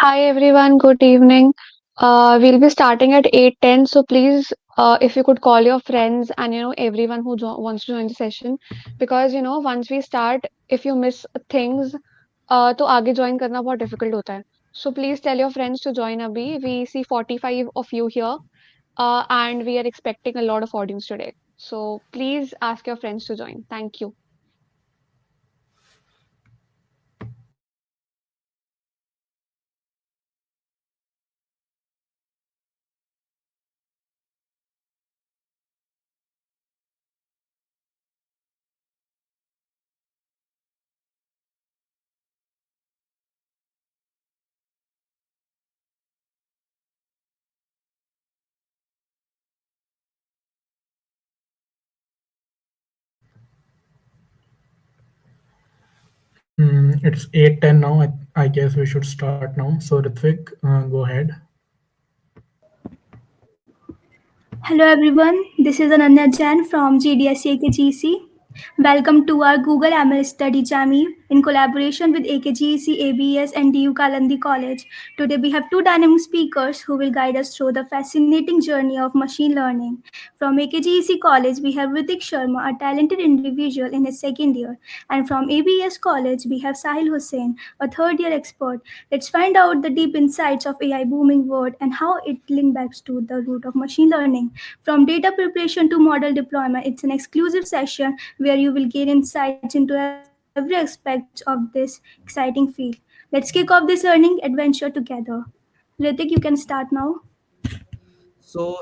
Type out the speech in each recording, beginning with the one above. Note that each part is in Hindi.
Hi everyone, good evening. We'll be starting at 8:10, so please, if you could call your friends and everyone who wants to join the session, because once we start, if you miss things, तो आगे join करना बहुत difficult होता है. So please tell your friends to join अभी. We see 45 of you here, and we are expecting a lot of audience today. So please ask your friends to join. Thank you. It's 8:10 now. I guess we should start now. So Ritvik, go ahead. Hello everyone, this is Ananya Jain from GDSC AKGC. Welcome to our Google ML Study Jammy in collaboration with AKGC, ABS and DU Kalandi College. Today we have two dynamic speakers who will guide us through the fascinating journey of machine learning. From AKGC College we have Ritik Sharma, a talented individual in his second year. And from ABS College we have Sahil Hussain, a third year expert. Let's find out the deep insights of AI booming world and how it links back to the root of machine learning. From data preparation to model deployment, it's an exclusive session where you will gain insights into every aspect of this exciting field. Let's kick off this learning adventure together. Ritik, you can start now.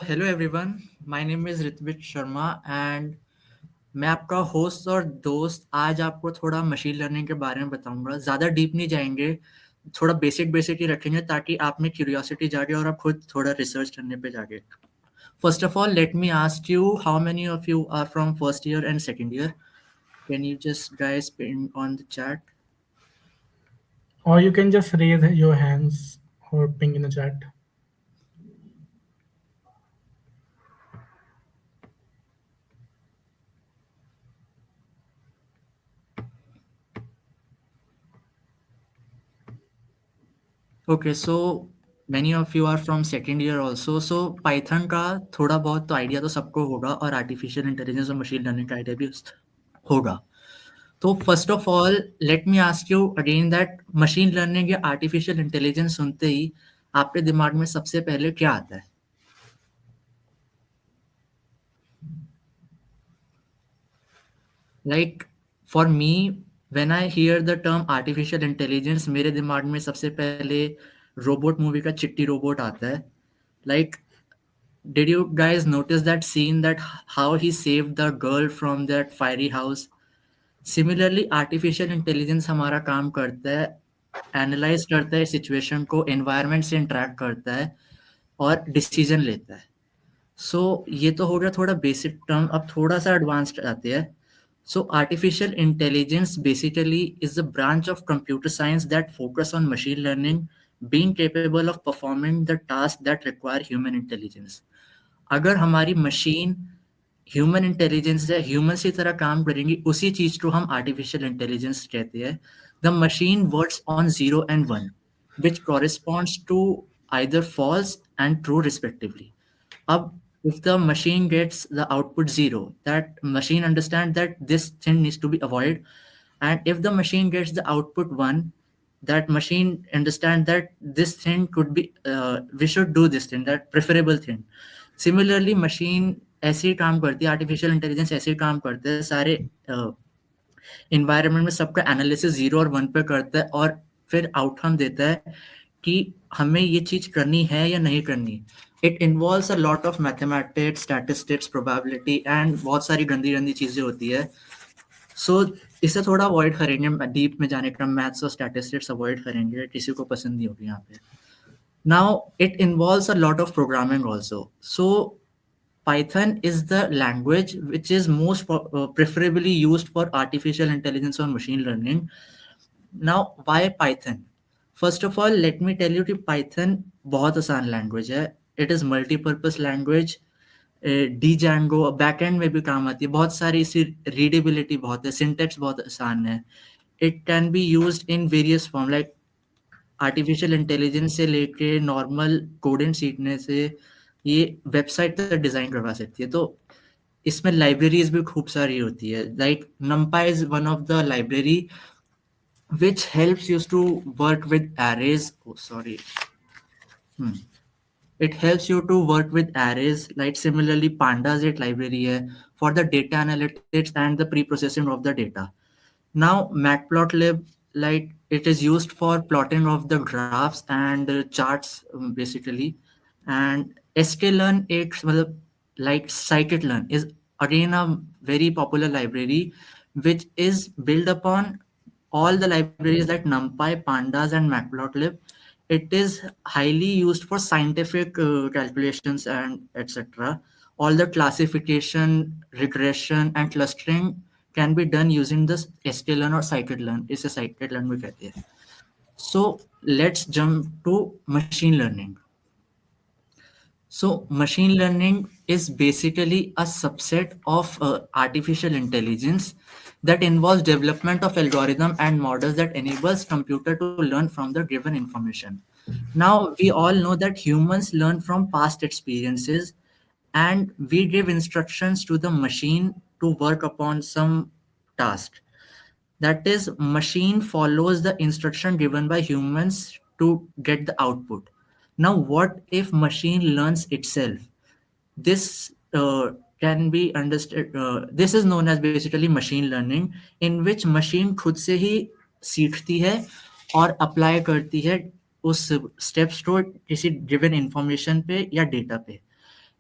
Hello everyone, my name is Ritvik Sharma and मैं आपका होस्ट और दोस्त आज आपको थोड़ा मशीन लर्निंग के बारे में बताऊंगा. ज़्यादा डीप नहीं जाएंगे, थोड़ा बेसिक बेसिक ही रखेंगे ताकि आप में क्यूरियोसिटी जागे और आप खुद थोड़ा रिसर्च करने पे जागे. First of all let me ask you, how many of you are from first year and second year? Can you just guys pin on the chat? Or you can just raise your hands or ping in the chat. Okay, so many of you are from second year also. So Python का थोड़ा बहुत तो आइडिया तो सबको होगा और आर्टिफिशियल इंटेलिजेंस और मशीन लर्निंग का आइडिया भी होगा. तो first of all let me ask you again that machine learning या आर्टिफिशियल इंटेलिजेंस सुनते ही आपके दिमाग में सबसे पहले क्या आता है? Like for me, when I hear the term artificial intelligence, मेरे दिमाग में सबसे पहले रोबोट मूवी का चिट्टी रोबोट आता है. Like did you guys notice that scene, that how he saved the girl from that fiery house? Similarly artificial intelligence हमारा काम करता है, एनालाइज करता है सिचुएशन को, एनवायरनमेंट से इंटरेक्ट करता है और डिसीजन लेता है. सो ये तो हो गया थोड़ा बेसिक टर्म. अब थोड़ा सा एडवांस्ड आते हैं. So artificial intelligence basically is a branch of computer science that focus on machine learning, being capable of performing the tasks that require human intelligence. अगर हमारी मशीन ह्यूमन इंटेलिजेंस या ह्यूमन की तरह काम करेंगी, उसी चीज को हम आर्टिफिशियल इंटेलिजेंस कहते हैं. The machine works on 0 and 1 which corresponds to either false and true respectively. Ab, if the machine gets the output 0, that machine understand that this thing needs to be avoided. And if the machine gets the output 1, that machine understand that this thing could be, we should do this thing, that preferable thing. Similarly machine ऐसे ही काम करती है, आर्टिफिशियल इंटेलिजेंस ऐसे ही काम करते हैं. सारे इन्वायरमेंट में सबका एनालिसिस 0 और 1 पे करता है और फिर आउटकम देता है कि हमें ये चीज करनी है या नहीं करनी. It involves a lot of mathematics, statistics, probability and बहुत सारी गंदी गंदी चीजें होती है. सो इसे थोड़ा अवॉइड करेंगे, डीप में जाने का. मैथ्स और स्टैटिस्टिक्स अवॉइड करेंगे, किसी को पसंद नहीं होगी यहाँ पे. Now it involves a lot of programming also. So Python is the language which is most preferably used for artificial intelligence or machine learning. Now, why Python? First of all, let me tell you कि Python बहुत आसान language है. It is multi-purpose language. Django backend में भी काम आती है. बहुत सारी इसकी readability बहुत है, syntax बहुत आसान है. It can be used in various form. Like artificial intelligence से लेके नॉर्मल कोडिंग सीखने से ये वेबसाइट तक डिज़ाइन करवा सकती है। तो इसमें लाइब्रेरीज भी खूब सारी होती है, like numpy is one of the library which helps you to work with arrays. Oh, sorry. It helps you to work with arrays. Like similarly, pandas एक library है for the data analytics and the pre-processing of the data. Now, Matplotlib, like it is used for plotting of the graphs and charts basically. And sklearn, मतलब like scikit-learn is again a very popular library which is built upon all the libraries like NumPy, Pandas, and Matplotlib. It is highly used for scientific calculations and etc. All the classification, regression, and clustering can be done using this sklearn or scikit-learn. इसे scikit-learn भी कहते हैं. So let's jump to machine learning. So machine learning is basically a subset of artificial intelligence that involves development of algorithm and models that enables computer to learn from the given information. Now we all know that humans learn from past experiences, and we give instructions to the machine to work upon some task. That is, machine follows the instruction given by humans to get the output. Now what if machine learns itself? This can be understood. This is known as basically machine learning, in which machine खुद से ही सीखती है और अप्लाई करती है उस स्टेप्स को किसी गिवन इंफॉर्मेशन पे या डेटा पे.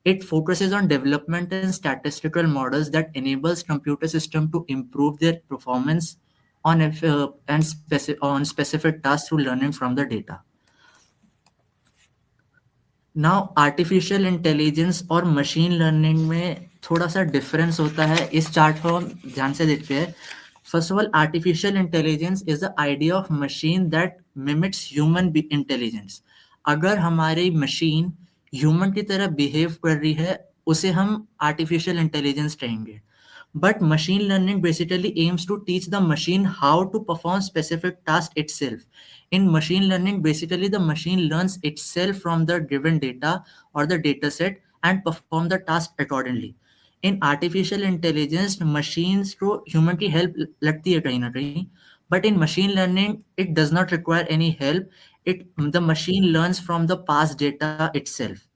It focuses on development and statistical models that enables computer system to improve their performance on specific tasks through learning from the data. Now artificial intelligence और मशीन लर्निंग में थोड़ा सा डिफरेंस होता है. इस चार्ट को हम ध्यान से देखते हैं. First of all, artificial intelligence is the idea of machine that mimics human intelligence. अगर हमारी मशीन ह्यूमन की तरह बिहेव कर रही है, उसे हम आर्टिफिशियल इंटेलिजेंस कहेंगे. But machine learning basically aims to teach the machine how to perform specific task itself. In machine learning, basically the machine learns itself from the given data or the data set and perform the task accordingly. In artificial intelligence, machines को human की help लगती है कहीं ना कहीं, but in machine learning, it does not require any help. The machine learns from the past data itself.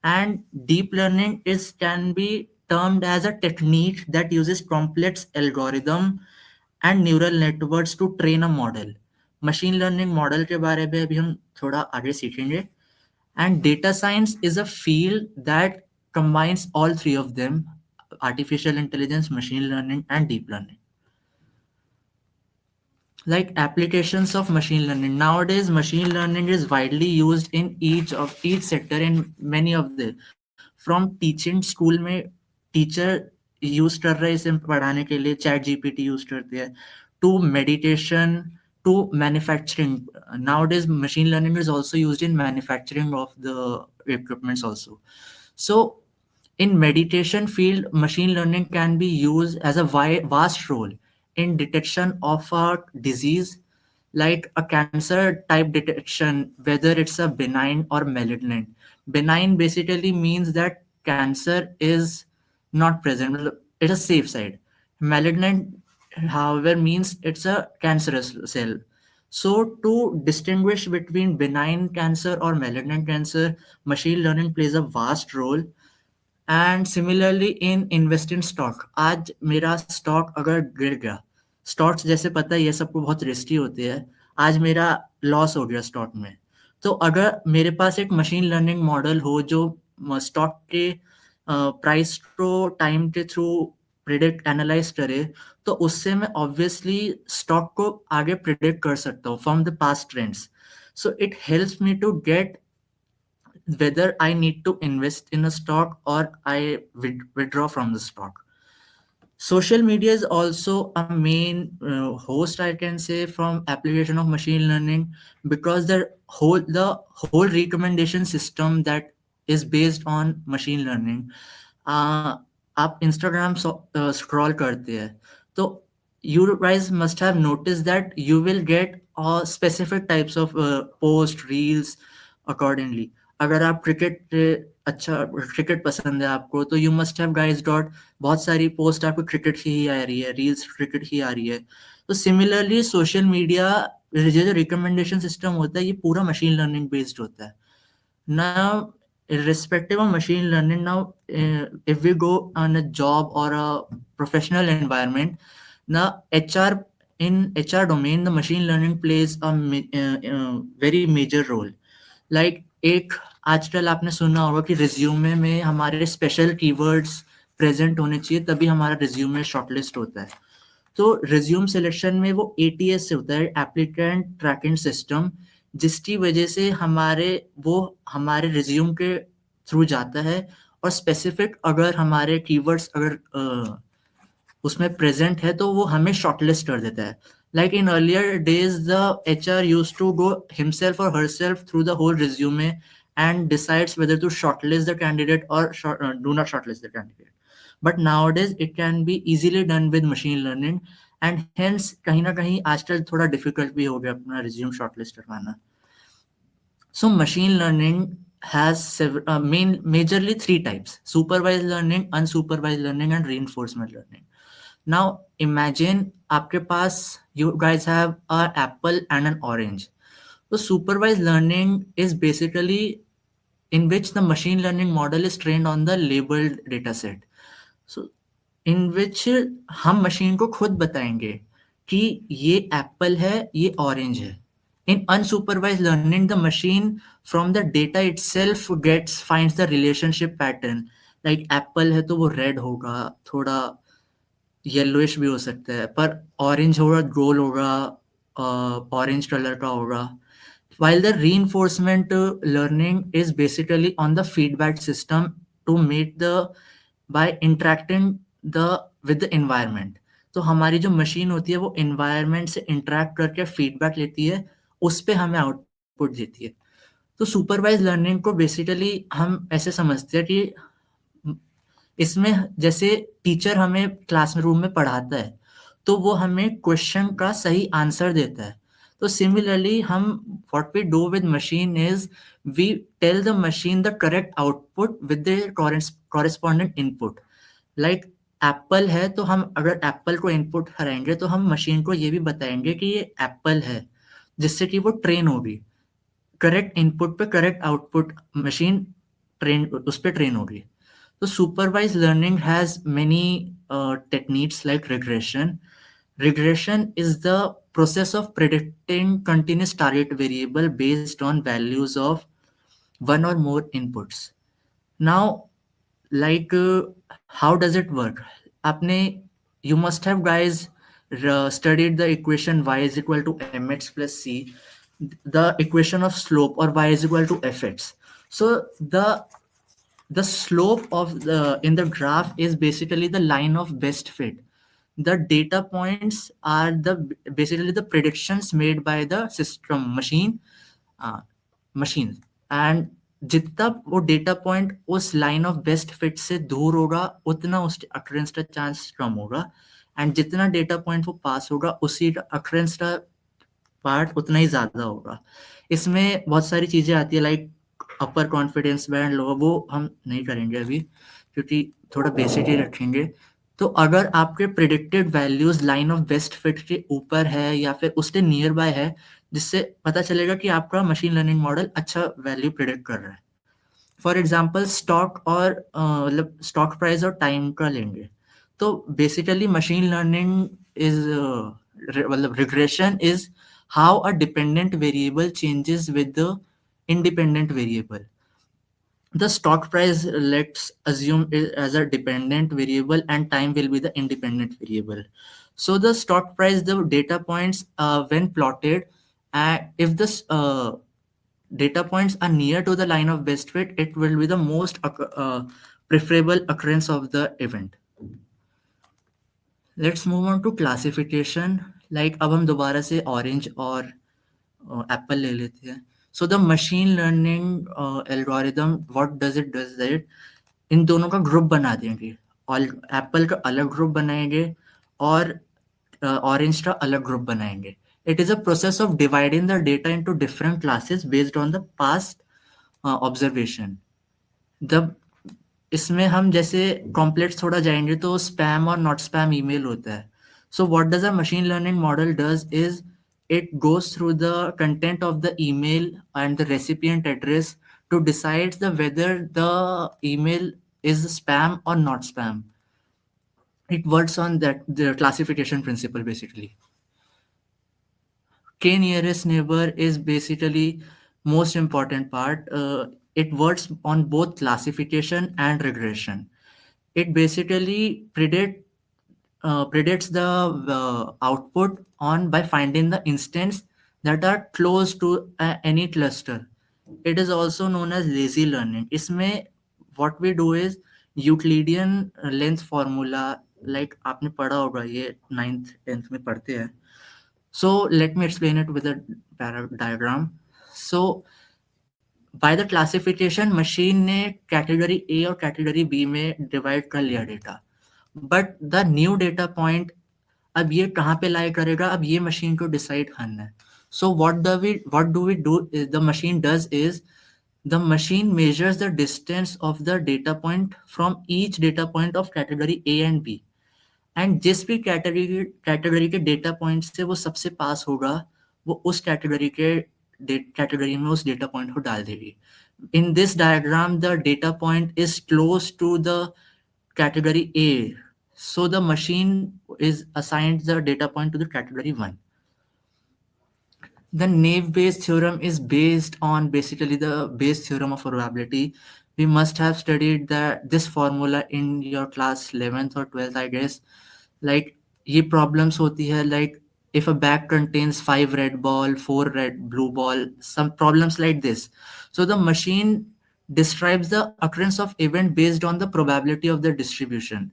And deep learning can be termed as a technique that uses complex algorithm and neural networks to train a model. Machine learning model के बारे में अभी हम थोड़ा आगे सीखेंगे. And data science is a field that combines all three of them: artificial intelligence, machine learning, and deep learning. Like applications of machine learning, nowadays machine learning is widely used in each sector in many of the, from teaching, school में टीचर यूज कर रहे हैं इसे पढ़ाने के लिए, चैट जीपीटी यूज करते हैं, to meditation, to manufacturing. nowadays machine learning is also used in manufacturing of the equipments also. So in meditation field, machine learning can be used as a vast role in detection of a disease, like a cancer type detection, whether it's a benign or malignant. Benign basically means that cancer is not present, it's a safe side. Malignant, however, means it's a cancerous cell. So to distinguish between benign cancer or malignant cancer, machine learning plays a vast role. And similarly in invest in stock. आज मेरा स्टॉक अगर गिर गया, स्टॉक्स जैसे पता है ये सबको बहुत रिस्की होते हैं, आज मेरा लॉस हो गया स्टॉक में, तो अगर मेरे पास एक मशीन लर्निंग मॉडल हो जो स्टॉक के प्राइस को टाइम के थ्रू प्रिडिक्ट एनालाइज करे, तो उससे मैं ऑब्वियसली स्टॉक को आगे प्रिडिक्ट कर सकता हूँ from the past trends. So it helps me to get whether I need to invest in a stock or I withdraw from the stock. Social media is also a main host, I can say, from application of machine learning, because the whole recommendation system that is based on machine learning. आप Instagram scroll करते हैं, तो you guys must have noticed that you will get or specific types of post reels accordingly. अगर आप अच्छा क्रिकेट पसंद है आपको, तो you must have guys dot बहुत सारी पोस्ट आपको क्रिकेट की ही आ रही है, रील्स क्रिकेट की आ रही है. तो सिमिलरली सोशल मीडिया जो रिकमेंडेशन सिस्टम होता है, ये पूरा मशीन लर्निंग बेस्ड होता है. Now, irrespective of machine learning, now if we go on a job or a professional environment, now in HR domain, the machine learning plays a very major role. Like एक आजकल आपने सुना होगा कि रिज्यूमे में हमारे स्पेशल कीवर्ड्स प्रेजेंट होने चाहिए, तभी हमारा रिज्यूमे शॉर्टलिस्ट होता है. तो रिज्यूम सिलेक्शन में वो ATS से होता है, एप्लीकेंट ट्रैकिंग सिस्टम, जिसकी वजह से हमारे रिज्यूम के थ्रू जाता है, और स्पेसिफिक अगर हमारे कीवर्ड्स अगर उसमें प्रेजेंट है तो वो हमें शॉर्टलिस्ट कर देता है. Like in earlier days, the HR used to go himself or herself through the whole resume and decides whether to shortlist the candidate or do not shortlist the candidate. But nowadays it can be easily done with machine learning, and hence कहीं ना कहीं आजकल थोड़ा difficult भी हो गया अपना resume shortlist करवाना. So machine learning has majorly 3 types: supervised learning, unsupervised learning, and reinforcement learning. Now imagine आपके पास you guys have an apple and an orange. So supervised learning is basically in which the machine learning model is trained on the labeled data set. So in which हम मशीन को खुद बताएंगे कि ये एप्पल है, ये ऑरेंज है. In unsupervised learning, the machine from the data itself finds the relationship pattern. Like Apple है तो वो रेड होगा, थोड़ा येलोइश भी हो सकता है, पर ऑरेंज होगा, गोल होगा, ऑरेंज कलर का होगा. While the reinforcement learning is basically on the feedback system to make by interacting with the environment. तो हमारी जो मशीन होती है वो environment से interact करके feedback लेती है, उस पे हमें output देती है. तो supervised learning को basically हम ऐसे समझते हैं कि इसमें जैसे टीचर हमें क्लासरूम में पढ़ाता है, तो वो हमें क्वेश्चन का सही आंसर देता है. तो सिमिलरली हम what we do with machine is we tell the machine the correct output with the correspondent input. Like apple है, तो हम अगर एप्पल को इनपुट कराएंगे तो हम मशीन को ये भी बताएंगे कि ये एप्पल है, जिससे कि वो ट्रेन होगी. करेक्ट इनपुट पे करेक्ट आउटपुट मशीन उस पर ट्रेन होगी. So supervised learning has many techniques like regression. Regression is the process of predicting continuous target variable based on values of one or more inputs. Now, like how does it work? You must have guys studied the equation y is equal to mx plus c, the equation of slope, or y is equal to fx. So the slope of in the graph is basically the line of best fit. The data points are basically the predictions made by the system machines, and जितना वो डेटा पॉइंट उस लाइन ऑफ बेस्ट फिट से दूर होगा, उतना उस अक्रेंस का चांस कम होगा, एंड जितना डेटा पॉइंट वो पास होगा, उसी अक्रेंस का पार्ट उतना ही ज्यादा होगा. इसमें बहुत सारी चीजें आती है, लाइक अपर कॉन्फिडेंस बैंड, लो, वो हम नहीं करेंगे अभी क्योंकि थोड़ा बेसिक ही रखेंगे. तो अगर आपके predicted values line of best fit के ऊपर है या फिर उसके नियर बाय है, जिससे पता चलेगा कि आपका मशीन लर्निंग मॉडल अच्छा वैल्यू प्रिडिक्ट कर रहा है. फॉर एग्जाम्पल स्टॉक और मतलब स्टॉक प्राइस और टाइम का लेंगे, तो बेसिकली मशीन लर्निंग इज मतलब regression is how a dependent variable changes with the independent variable. The stock price, let's assume, is as a dependent variable and time will be the independent variable. So the stock price, the data points when plotted, if the data points are near to the line of best fit, it will be the most preferable occurrence of the event. Let's move on to classification. Like अब हम दोबारा से orange और apple ले लेते हैं. So the machine learning algorithm, what does it that इन दोनों का ग्रुप बना देंगे, और एप्पल का अलग ग्रुप बनाएंगे और ऑरेंज का अलग ग्रुप बनाएंगे. It is a process of dividing the data into different classes based on the past observation. The इसमें हम जैसे कॉम्प्लेक्स थोड़ा जाएंगे तो स्पैम और नॉट स्पैम ईमेल होता है. So what does a machine learning model does is it goes through the content of the email and the recipient address to decide the whether the email is spam or not spam. It works on that the classification principle basically. K nearest neighbor is basically most important part. It works on both classification and regression. It basically predicts the output on by finding the instance that are close to any cluster. It is also known as lazy learning. इसमें what we do is Euclidean length formula, like आपने पढ़ा होगा ये 9th 10th में पढ़ते हैं. So let me explain it with a diagram. So by the classification, machine ने category A और category B में divide कर लिया data. But the new data point अब ये कहाँ पे lie करेगा, अब ये machine को decide करना है. So what do we do is the machine does is the machine measures the distance of the data point from each data point of category A and B. And जिस भी कैटेगरी के डेटा पॉइंट से वो सबसे पास होगा वो उस कैटेगरी में उस डेटा पॉइंट को डाल देगी. In this diagram the data point is close to the category A, so the machine is assigned the data point to the category 1. The Naive-Bayes theorem is based on basically the Bayes theorem of probability. We must have studied this formula in your class 11th or 12th, I guess. Like ये problems होती है like if a bag contains 5 red ball, 4 red blue ball, some problems like this. So the machine describes the occurrence of event based on the probability of the distribution.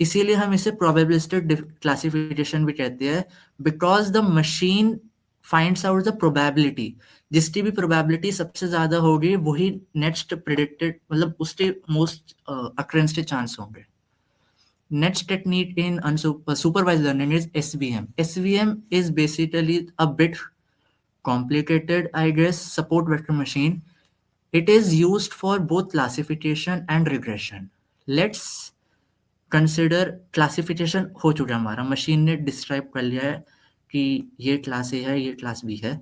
इसीलिए हम इसे probabilistic classification भी कहते हैं, because the machine finds out the probability. जिसकी भी probability सबसे ज्यादा होगी वही next predicted मतलब उसके most occurrence के chance होंगे. Next technique in supervised learning is SVM. SVM is basically a bit complicated, I guess, support vector machine. It is used for both classification and regression. Let's consider classification हो चुका है हमारा, मशीन ने डिस्क्राइब कर लिया है कि ये क्लास A है, ये क्लास B है.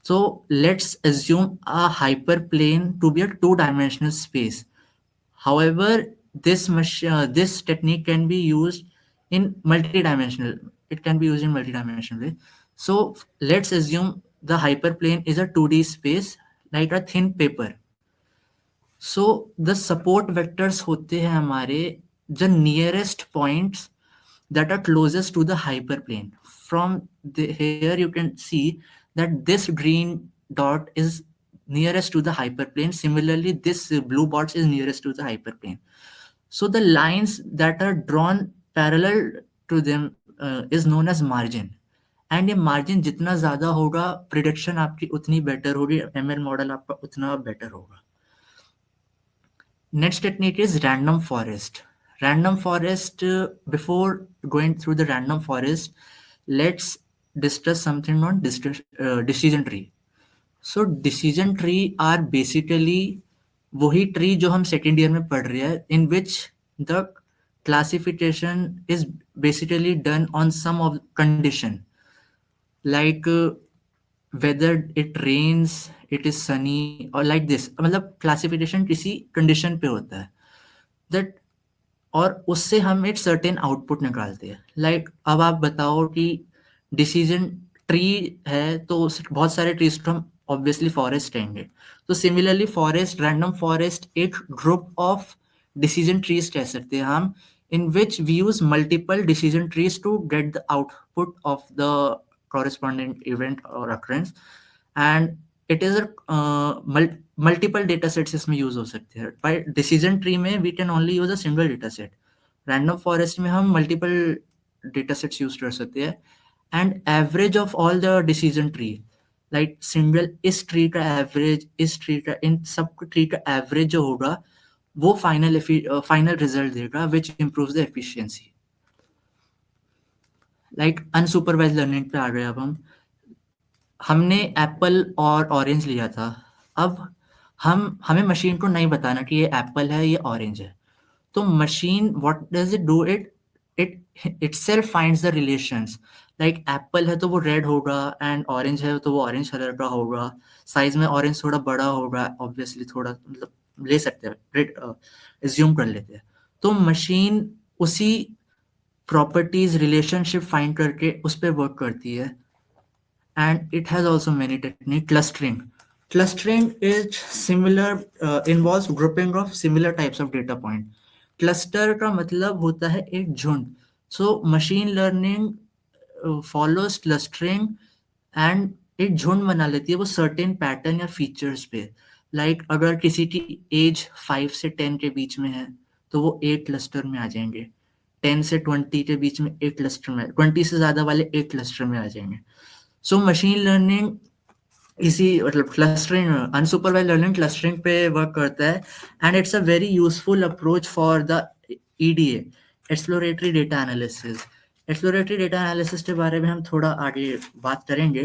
So let's assume a hyperplane to be a two-dimensional space. However, this technique can be used in multidimensional. It can be used in multidimensional way. So let's assume the hyperplane is a 2D space like a thin paper. So the support vectors होते हैं हमारे the nearest points that are closest to the hyperplane. From here you can see that this green dot is nearest to the hyperplane. Similarly, this blue dot is nearest to the hyperplane. So the lines that are drawn parallel to them is known as margin. And ये margin जितना ज़्यादा होगा prediction आपकी उतनी better होगी, ML model आपका उतना better होगा. Next technique is random forest. Random forest, before going through the random forest, let's discuss something on decision tree. So decision tree are basically वही tree जो हम second year में पढ़ रहे हैं, in which the classification is basically done on some of condition, like whether it rains, it is sunny or like this. मतलब classification किसी condition पे होता है that, और उससे हम एक सर्टेन आउटपुट निकालते हैं. लाइक अब आप बताओ कि डिसीजन ट्री है तो बहुत सारे ट्रीज तो हम ऑब्वियसली फॉरेस्ट कहेंगे. तो सिमिलरली फॉरेस्ट, रैंडम फॉरेस्ट एक ग्रुप ऑफ डिसीजन ट्रीज कह सकते हैं हम, in which we use multiple decision trees to get the output of the corresponding event or occurrence, and it is a multiple data sets इसमें यूज हो सकते हैं. By decision tree में we can only use a single data set. Random forest में हम multiple data sets यूज कर सकते हैं. And average of all the decision tree, like single इस tree का average, इस tree का, इन सब tree का average जो होगा वो final result देगा which improves the efficiency. Like unsupervised learning पे आ गए। अब हमने एप्पल और ऑरेंज लिया था। अब हमें मशीन को नहीं बताना कि ये एप्पल है, ये ऑरेंज है। तो machine what does it do, it itself finds the relations. Like apple है तो वो रेड होगा, एंड ऑरेंज है तो वो ऑरेंज कलर का होगा। साइज में ऑरेंज थोड़ा बड़ा होगा, ऑब्वियसली थोड़ा मतलब ले सकते हैं, एज्यूम कर लेते हैं। तो मशीन उसी प्रॉपर्टीज रिलेशनशिप फाइंड करके उस पर वर्क करती है। And it has also many technique. Clustering is similar, involves grouping of similar types of data point. Cluster का मतलब होता है एक झुंड। So machine learning follows clustering and एक झुंड बना लेती है वो certain pattern या features पे। Like अगर किसी की age 5 से 10 के बीच में है तो वो एक क्लस्टर में आ जाएंगे। 10 से 20 के बीच में एक क्लस्टर में, 20 से ज़्यादा वाले एक क्लस्टर में आ जाएंगे। सो मशीन लर्निंग इसी मतलब क्लस्टरिंग, अनसुपरवाइज लर्निंग क्लस्टरिंग पे वर्क करता है। And it's a very useful approach for the EDA, exploratory data analysis. Exploratory data analysis के बारे में हम थोड़ा आगे बात करेंगे।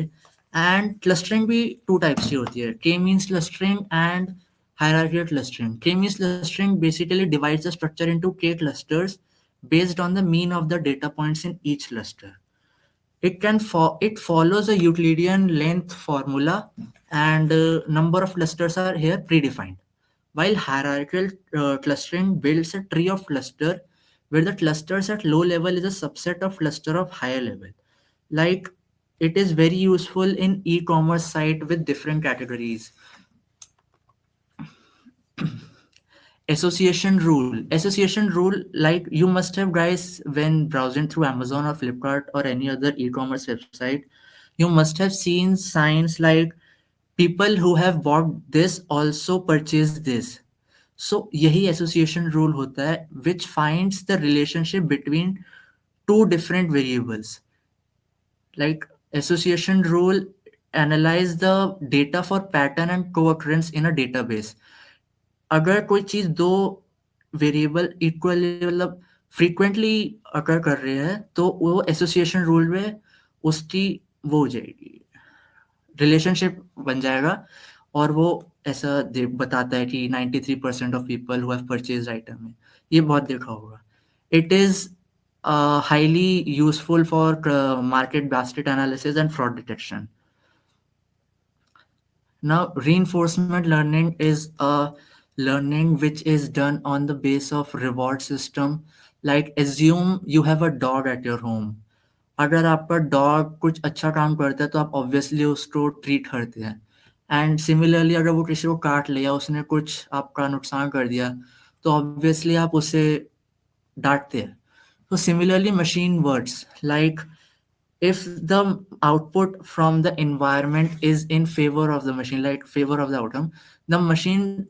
एंड क्लस्टरिंग भी टू टाइप्स की होती है, K means clustering and hierarchical clustering. K means clustering basically divides the structure into K clusters based on the mean of the data points in each cluster. It follows a Euclidean length formula, and number of clusters are here predefined. While hierarchical clustering builds a tree of cluster where the clusters at low level is a subset of cluster of higher level. Like it is very useful in e-commerce site with different categories. Association rule, like you must have guys when browsing through Amazon or Flipkart or any other e-commerce website, you must have seen signs like people who have bought this also purchase this. So यही association rule होता है which finds the relationship between two different variables. Like association rule analyze the data for pattern and co-occurrence in a database. अगर कोई चीज दो वेरिएबल इक्वली मतलब फ्रीक्वेंटली अकर कर रहे हैं तो वो एसोसिएशन रूल में उसकी वो हो जाएगी, रिलेशनशिप बन जाएगा। और वो ऐसा बताता है कि 93% of people who have purchased item है। ये बहुत देखा होगा। It is highly useful for market basket analysis and fraud detection. Now, reinforcement learning is a learning which is done on the base of reward system. Like assume you have a dog at your home. अगर आपका डॉग कुछ अच्छा काम करता है तो आप ऑब्वियसली उसको ट्रीट करते हैं। एंड सिमिलरली अगर वो किसी को काट लिया, उसने कुछ आपका नुकसान कर दिया तो ऑब्वियसली आप उसे डांटते हैं। तो similarly machine works, like if the output from the environment is in favor of the machine, like favor of the outcome, the machine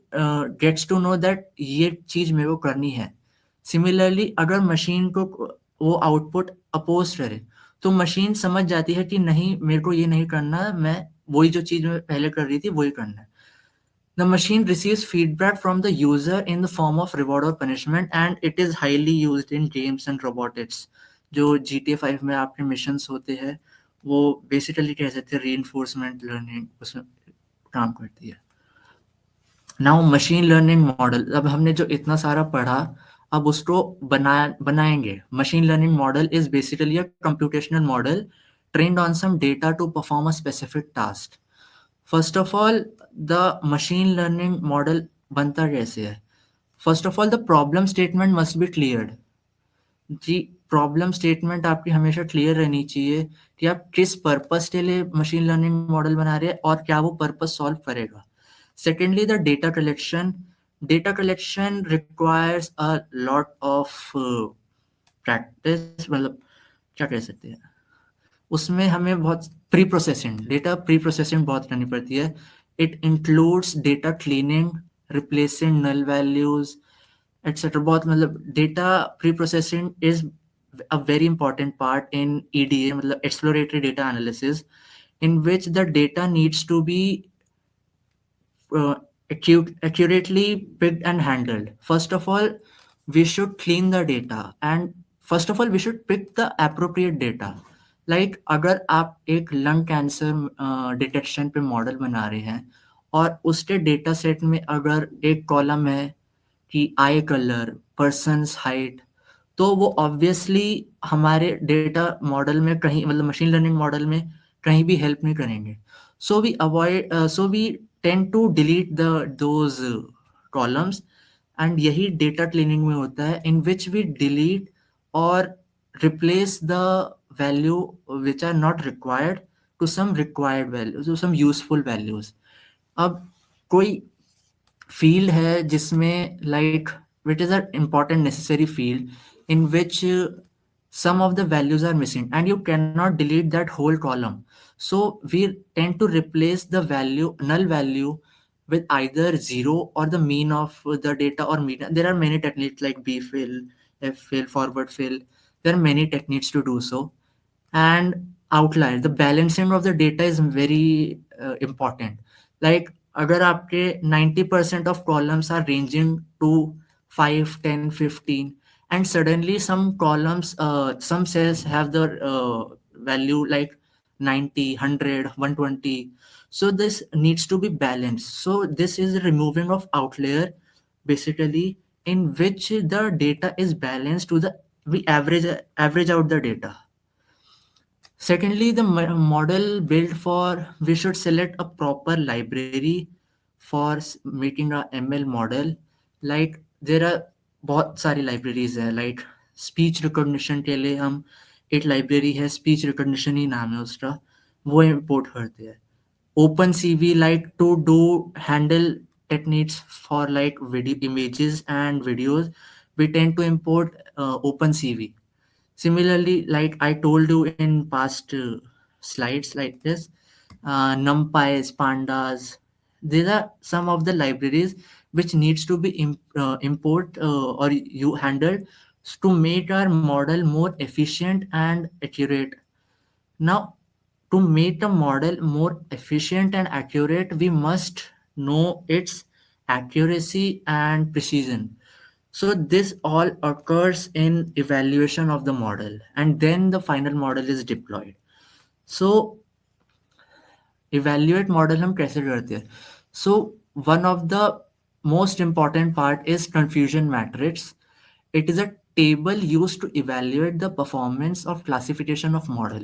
gets to know that ये चीज मेरे को करनी है। सिमिलरली अगर मशीन को वो आउटपुट अपोज करे तो मशीन समझ जाती है कि नहीं, मेरे को ये नहीं करना, मैं वही जो चीज मैं पहले कर रही थी वही करना है। The machine receives feedback from the user in the form of reward or punishment, and it is highly used in games and robotics. जो GTA 5 में आपके मिशंस होते हैं वो बेसिकली कह सकते हैं रीइंफोर्समेंट लर्निंग उसमें काम करती है। नाउ मशीन लर्निंग मॉडल, अब हमने जो इतना सारा पढ़ा अब उसको बनाएंगे। Machine learning model is basically a computational model trained on some data to perform a specific task. First of all, the machine learning model बनता कैसे है? First of all, the problem statement must be cleared. जी, प्रॉब्लम स्टेटमेंट आपकी हमेशा क्लियर रहनी चाहिए कि आप किस पर्पस के लिए मशीन लर्निंग मॉडल बना रहे हैं और क्या वो पर्पस सॉल्व करेगा। Secondly, the data collection requires a lot of practice, मतलब क्या कह सकते हैं, उसमें हमें बहुत डेटा प्री प्रोसेसिंग बहुत करनी पड़ती है। It includes data cleaning, replacing null values etcetera. बहुत मतलब data pre processing is a very important part in EDA, मतलब exploratory data analysis, in which the data needs to be accurately picked and handled. First of all, we should clean the data, and first of all we should pick the appropriate data. Like अगर आप एक लंग कैंसर डिटेक्शन पे मॉडल बना रहे हैं और उसके डेटा सेट में अगर एक कॉलम है कि आई कलर, पर्सन्स हाइट, तो वो ऑब्वियसली हमारे डेटा मॉडल में कहीं, मतलब मशीन लर्निंग मॉडल में कहीं भी हेल्प नहीं करेंगे. So we tend to delete the those columns. And यही डेटा क्लीनिंग में होता है, इन विच वी डिलीट और replace the value which are not required to some required value, to some useful values. अब कोई field है जिसमें like which is an important necessary field in which some of the values are missing and you cannot delete that whole column. So we tend to replace the value, null value, with either zero or the mean of the data or mean. There are many techniques like b fill, f fill, forward fill. There are many techniques to do so. And outlier, the balancing of the data is very important. Like अगर आपके 90% of columns are ranging to 5, 10, 15, and suddenly some columns, some cells have the value like 90, 100, 120. So this needs to be balanced. So this is removing of outlier, basically, in which the data is balanced to the, we average out the data. Secondly, the model built for, we should select a proper library for making a ML model. Like there are बहुत सारी libraries है, like speech recognition के लिए हम एक library है, speech recognition ही नाम है उसका, वो import करते हैं. OpenCV, like to do handle techniques for like video images and videos, we tend to import OpenCV. Similarly, like I told you in past slides like this, NumPys, Pandas, these are some of the libraries which needs to be import or you handle to make our model more efficient and accurate. Now, to make the model more efficient and accurate, we must know its accuracy and precision. So this all occurs in evaluation of the model, and then the final model is deployed. So evaluate model हम कैसे करते हैं? So one of the most important part is confusion matrix. It is a table used to evaluate the performance of classification of model.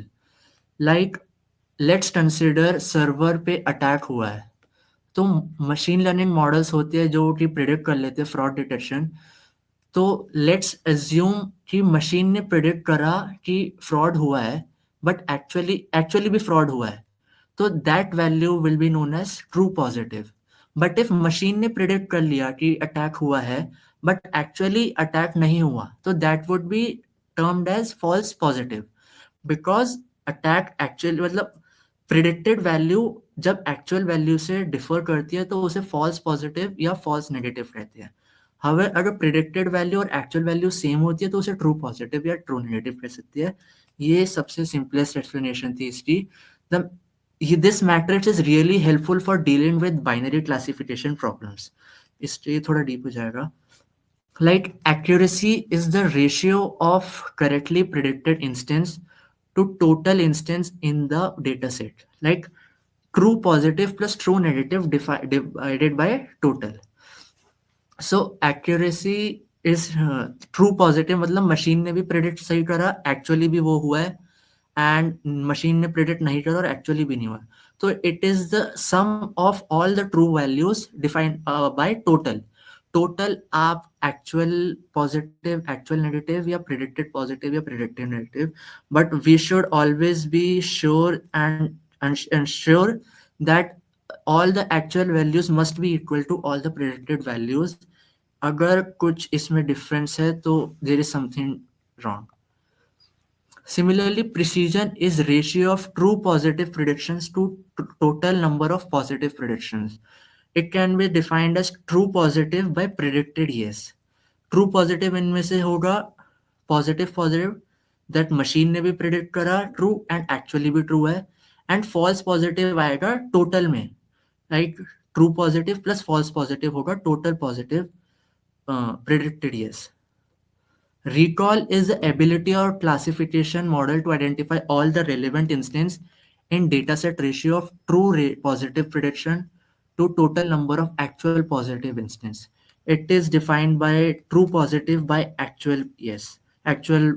Like let's consider server पे अटैक हुआ है, तो मशीन लर्निंग मॉडल्स होते हैं जो कि प्रिडिक्ट कर लेते हैं फ्रॉड डिटेक्शन. तो लेट्स एज्यूम कि मशीन ने प्रिडिक्ट करा कि फ्रॉड हुआ है, बट एक्चुअली भी फ्रॉड हुआ है, तो that value will be known as true positive. But if machine ने प्रिडिक्ट कर लिया कि अटैक हुआ है बट एक्चुअली अटैक नहीं हुआ, तो that would be termed as false positive, because attack actually, मतलब प्रिडिक्टेड वैल्यू जब एक्चुअल वैल्यू से डिफर करती है तो उसे फॉल्स पॉजिटिव या फॉल्स नेगेटिव कहते हैं. हवे अगर प्रिडिक्टेड वैल्यू और एक्चुअल वैल्यू सेम होती है तो उसे ट्रू पॉजिटिव या ट्रू नेगेटिव कह सकती है. ये सबसे सिंपलेस्ट एक्सप्लेनेशन थी इसकी. This matrix is really helpful for dealing with binary classification problems. इसलिए थोड़ा डीप हो जाएगा. Like accuracy is the ratio of correctly predicted instance to total instance in the data set. Like true positive plus true negative divided by total. So accuracy is true positive, मतलब मशीन ने भी प्रेडिक्ट सही करा, एक्चुअली भी वो हुआ है, एंड मशीन ने प्रेडिक्ट नहीं करा और एक्चुअली भी नहीं हुआ. तो it is the sum of all the true values defined by total. Total आप एक्चुअल पॉजिटिव, एक्चुअल नेगेटिव या प्रेडिक्टेड पॉजिटिव या predicted negative, but we should always be sure and ensure that all the actual values must be equal to all the predicted values. अगर कुछ इसमें डिफरेंस है तो there is something wrong. Similarly, precision is ratio of true positive predictions to total number of positive predictions. It can be defined as true positive by predicted yes. True positive इनमें से होगा positive that machine ने भी predict करा true and actually भी true है, and false positive आएगा total में, like true positive plus false positive होगा total positive predicted yes. Recall is the ability or classification model to identify all the relevant instance in dataset ratio of true positive prediction to total number of actual positive instance. It is defined by true positive by actual yes, actual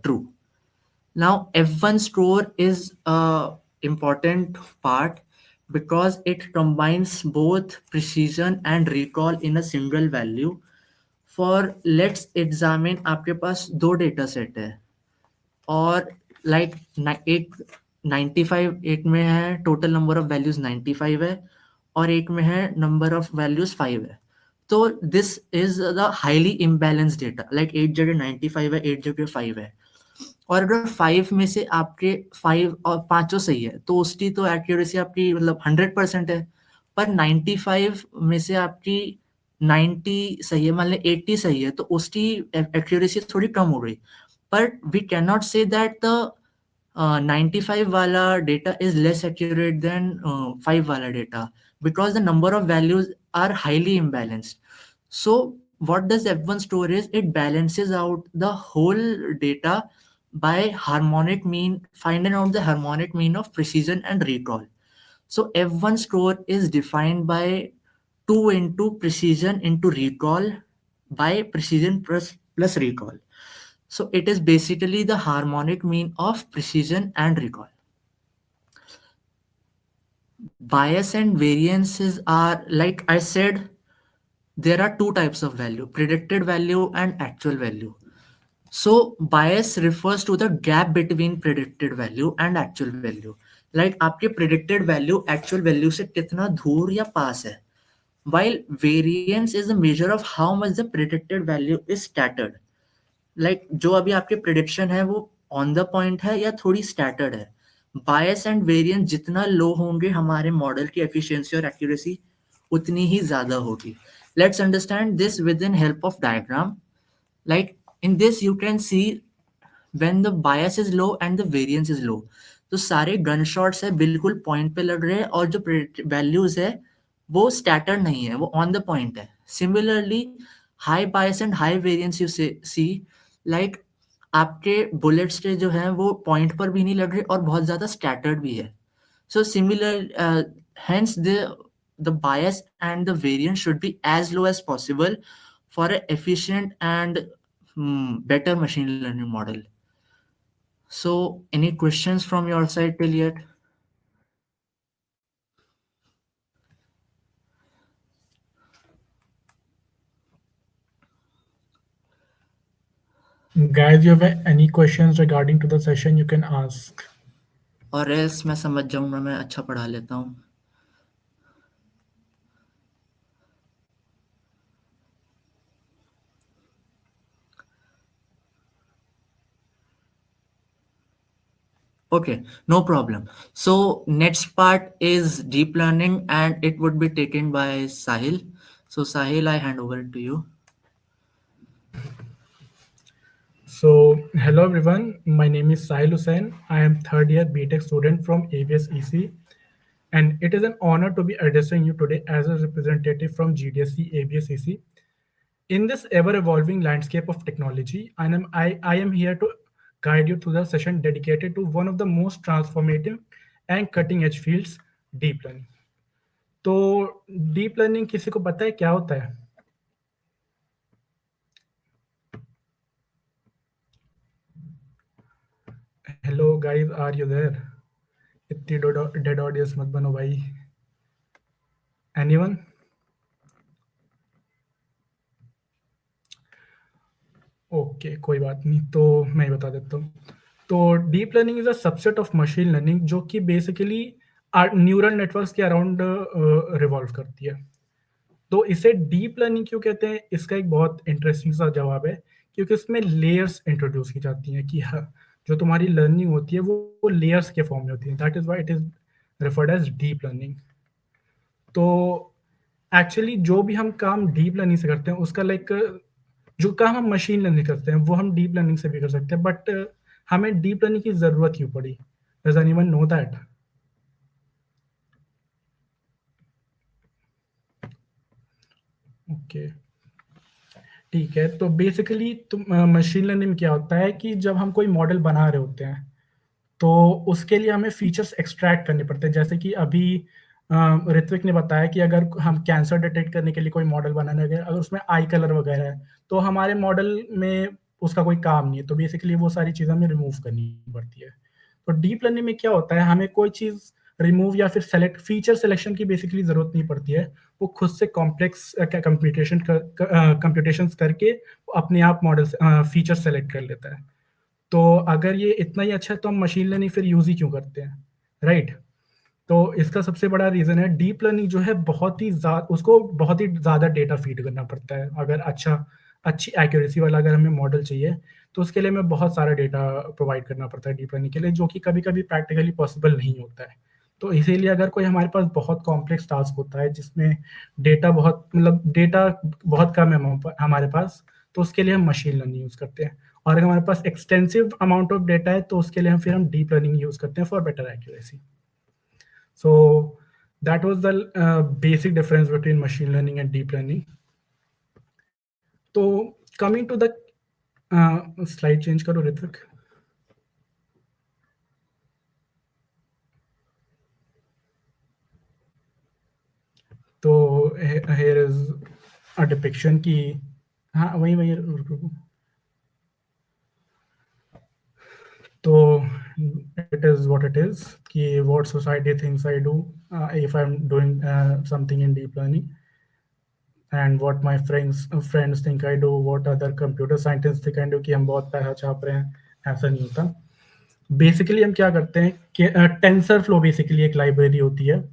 true. Now, F1 store is a important part because it combines both precision and recall in a single value. For let's examine आपके पास दो डेटा सेट है और लाइक एक 95 एक में है टोटल नंबर ऑफ वैल्यूज 95 है और एक में है नंबर ऑफ वैल्यूज 5 है. तो this is the highly imbalance data like एक जगह 95 है एक जगह 5 है और अगर 5 में से आपके 5 और पांचों सही है तो उसकी तो एक्यूरेसी आपकी मतलब 100% है. पर 95 में से आपकी 90 सही है मान लें 80 सही है तो उसकी एक्यूरेसी थोड़ी कम हो गई. But we cannot say that the 95 wala data is less accurate than 5 wala data because the number of values are highly imbalanced. So what does F1 store is it balances out the whole data by harmonic mean, finding out the harmonic mean of precision and recall. So F1 score is defined by 2 into precision into recall by precision plus recall. So it is basically the harmonic mean of precision and recall. Bias and variances are, like I said, there are two types of value, predicted value and actual value. So bias refers to the gap between predicted value and actual value. Like आपके predicted value actual value से कितना दूर या पास है. While variance is a measure of how much the predicted value is scattered. Like जो अभी आपके प्रिडिक्शन है वो ऑन द पॉइंट है या थोड़ी स्कैटर्ड है. बायस एंड वेरिएंस जितना लो होंगे हमारे मॉडल की एफिशिएंसी और एक्यूरेसी उतनी ही ज्यादा होगी. Let's understand this with in help of diagram. Like in this you can see when the bias is low and the variance is low तो सारे गन शॉट्स है बिल्कुल पॉइंट पे लग रहे हैं और जो वैल्यूज है वो स्कैटर्ड नहीं है वो ऑन द पॉइंट है. Similarly high bias and high variance you see like आपके बुलेट्स के जो है वो पॉइंट पर भी नहीं लग रहे और बहुत ज्यादा स्कैटर्ड भी है. So similar hence the bias and the variance should be as low as possible for a efficient and better machine learning model. So any questions from your side till yet? Guys, you have any questions regarding to the session, you can ask. और else मैं समझ जाऊंगा मैं अच्छा पढ़ा लेता हूँ. Okay, no problem. So next part is deep learning and it would be taken by Sahil. So Sahil, I hand over to you. So, hello everyone. My name is Sahil Hussain. I am third year BTech student from ABS EC, and it is an honor to be addressing you today as a representative from GDSC ABS EC. In this ever-evolving landscape of technology, I am here to guide you through the session dedicated to one of the most transformative and cutting-edge fields, deep learning. तो deep learning किसी को पता है क्या होता है? Hello guys, are you there? इतनी dead audience मत बनो भाई. Anyone? ओके कोई बात नहीं, तो मैं बता देता हूँ. तो deep learning is a subset of machine learning जो कि बेसिकली न्यूरल नेटवर्क्स के अराउंड रिवॉल्व करती है. तो इसे डीप लर्निंग क्यों कहते हैं, इसका एक बहुत इंटरेस्टिंग सा जवाब है क्योंकि इसमें लेयर्स इंट्रोड्यूस की जाती हैं कि जो तुम्हारी लर्निंग होती है वो लेयर्स के फॉर्म में होती है. That is why it is referred as deep learning. तो एक्चुअली जो भी हम काम डीप लर्निंग से करते हैं उसका लाइक जो काम हम मशीन लर्निंग करते हैं वो हम डीप लर्निंग से भी कर सकते हैं. बट हमें डीप लर्निंग की जरूरत क्यों पड़ी? Does anyone know that? Okay, ठीक है, तो बेसिकली मशीन लर्निंग में क्या होता है कि जब हम कोई मॉडल बना रहे होते हैं, तो उसके लिए हमें फीचर्स एक्सट्रैक्ट करने पड़ते हैं। जैसे कि अभी ऋत्विक ने बताया कि अगर हम कैंसर डिटेक्ट करने के लिए कोई मॉडल बनाने लगे, अगर उसमें आई कलर वगैरह है, तो हमारे मॉडल में उसका कोई काम नहीं है, तो बेसिकली वो सारी चीज़ें हमें रिमूव करनी पड़ती है। तो डीप लर्निंग में क्या होता है, हमें कोई चीज़ रिमूव या फिर सेलेक्ट फीचर सिलेक्शन की बेसिकली ज़रूरत नहीं पड़ती है। वो खुद से कॉम्प्लेक्स कंप्यूटेशंस करके अपने आप मॉडल फीचर सेलेक्ट कर लेता है। तो अगर ये इतना ही अच्छा है तो हम मशीन लर्निंग फिर यूज़ ही क्यों करते हैं, राइट? तो इसका सबसे बड़ा रीज़न है डीप लर्निंग जो है उसको बहुत ही ज़्यादा डेटा फीड करना पड़ता है। अगर अच्छी एक्यूरेसी वाला अगर हमें मॉडल चाहिए, तो उसके लिए हमें बहुत सारा डेटा प्रोवाइड करना पड़ता है डीप लर्निंग के लिए, जो कि कभी-कभी प्रैक्टिकली पॉसिबल नहीं होता है। तो इसीलिए अगर कोई हमारे पास बहुत कॉम्प्लेक्स टास्क होता है जिसमें डेटा बहुत कम है हमारे पास, तो उसके लिए हम मशीन लर्निंग यूज़ करते हैं। और अगर हमारे पास एक्सटेंसिव अमाउंट ऑफ डेटा है, तो उसके लिए हम डीप लर्निंग यूज़ करते हैं for better accuracy. So that was the basic difference between machine learning and deep learning. तो coming to the slide change करो ऋत्विक। तो here is a depiction की, हाँ वही रुको। तो it is what it is कि what society thinks I do if I'm doing something in deep learning, and what my friends think I do, what other computer scientists think I do, कि हम बहुत पैसा छाप रहे हैं, ऐसा नहीं होता। बेसिकली हम क्या करते हैं कि टेंसर फ्लो बेसिकली एक लाइब्रेरी होती है,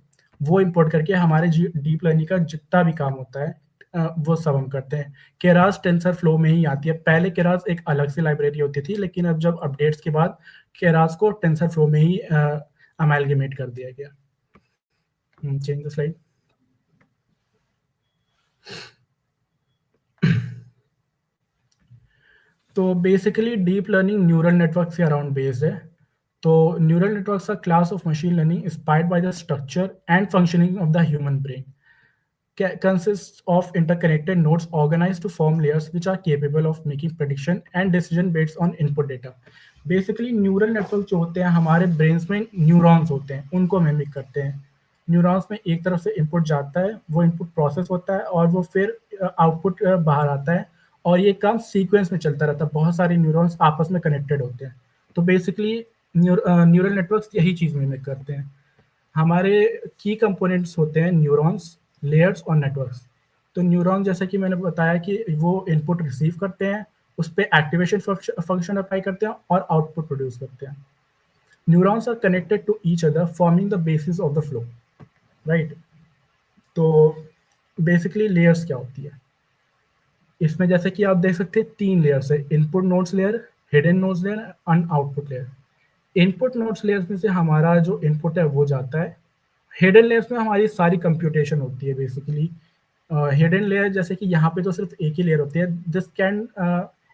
वो इंपोर्ट करके हमारे डीप लर्निंग का जितना भी काम होता है वो सब हम करते हैं। केरास टेंसर फ्लो में ही आती है। पहले केरास एक अलग से लाइब्रेरी होती थी, लेकिन अब जब अपडेट्स के बाद केरास को टेंसर फ्लो में ही अमेलगेमेट कर दिया गया। Change the slide. तो basically deep learning neural network के अराउंड बेस्ड है। तो neural networks are class of machine learning inspired by the structure and functioning of the human brain, consists of interconnected nodes organized to form layers which are capable of making prediction and decision based on input data. Basically neural network जो होते हैं हमारे ब्रेन्स में न्यूरॉन्स होते हैं, उनको मिमिक करते हैं। न्यूरॉन्स में एक तरफ से इनपुट जाता है, वो इनपुट प्रोसेस होता है और वो फिर आउटपुट बाहर आता है, और ये काम सीक्वेंस में चलता रहता है। बहुत सारे न्यूरॉन्स आपस में कनेक्टेड होते हैं। तो बेसिकली न्यूरल नेटवर्क्स यही चीज़ मिमिक करते हैं। हमारे की कंपोनेंट्स होते हैं न्यूरॉन्स, लेयर्स और नेटवर्क्स। तो न्यूरॉन जैसा कि मैंने बताया कि वो इनपुट रिसीव करते हैं, उस पे एक्टिवेशन फंक्शन अप्लाई करते हैं और आउटपुट प्रोड्यूस करते हैं। Neurons are connected to each other forming the basis of the flow, right? तो बेसिकली लेयर्स क्या होती है इसमें, जैसे कि आप देख सकते हैं 3 लेयर्स है, input nodes layer, hidden nodes layer and output layer. Input nodes layers में से हमारा जो इनपुट है वो जाता है। हिडन लेयर्स में हमारी सारी कंप्यूटेशन होती है बेसिकली। हिडन लेयर जैसे कि यहाँ पे तो सिर्फ एक ही लेयर होती है। This can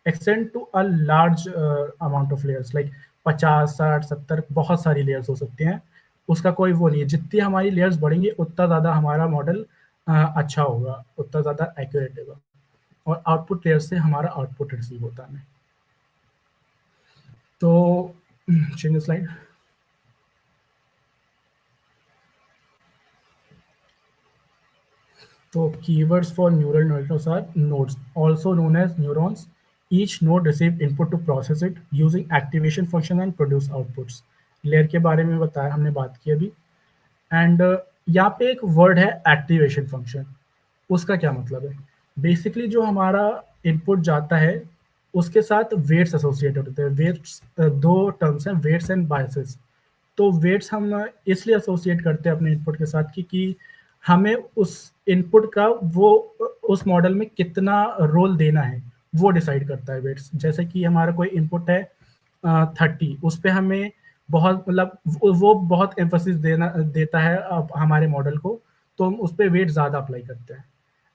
extend to a large amount of layers, like 50, 60, 70 बहुत सारी लेयर्स हो सकती हैं। उसका कोई वो नहीं है, जितनी हमारी लेयर्स बढ़ेंगी उतना ज़्यादा हमारा मॉडल अच्छा होगा, उतना ज़्यादा एक्यूरेट होगा। और आउटपुट लेयर से हमारा आउटपुट रिसीव होता है। तो change slide. So keywords for neural networks are nodes, also known as neurons. Each node receive input to process it using activation function and produce outputs. Layer के बारे में बताया, हमने बात की अभी। एंड यहाँ पे एक वर्ड है एक्टिवेशन फंक्शन। उसका क्या मतलब है? बेसिकली जो हमारा इनपुट जाता है उसके साथ वेट्स एसोसिएटेड होते हैं। वेट्स दो टर्म्स हैं, वेट्स एंड बायसेस। तो वेट्स हम इसलिए एसोसिएट करते हैं अपने इनपुट के साथ कि हमें उस इनपुट का वो उस मॉडल में कितना रोल देना है वो डिसाइड करता है वेट्स। जैसे कि हमारा कोई इनपुट है 30, उस पे हमें बहुत वो बहुत एम्फोसिस देता है हमारे मॉडल को, तो हम उस पर वेट ज़्यादा अप्लाई करते हैं।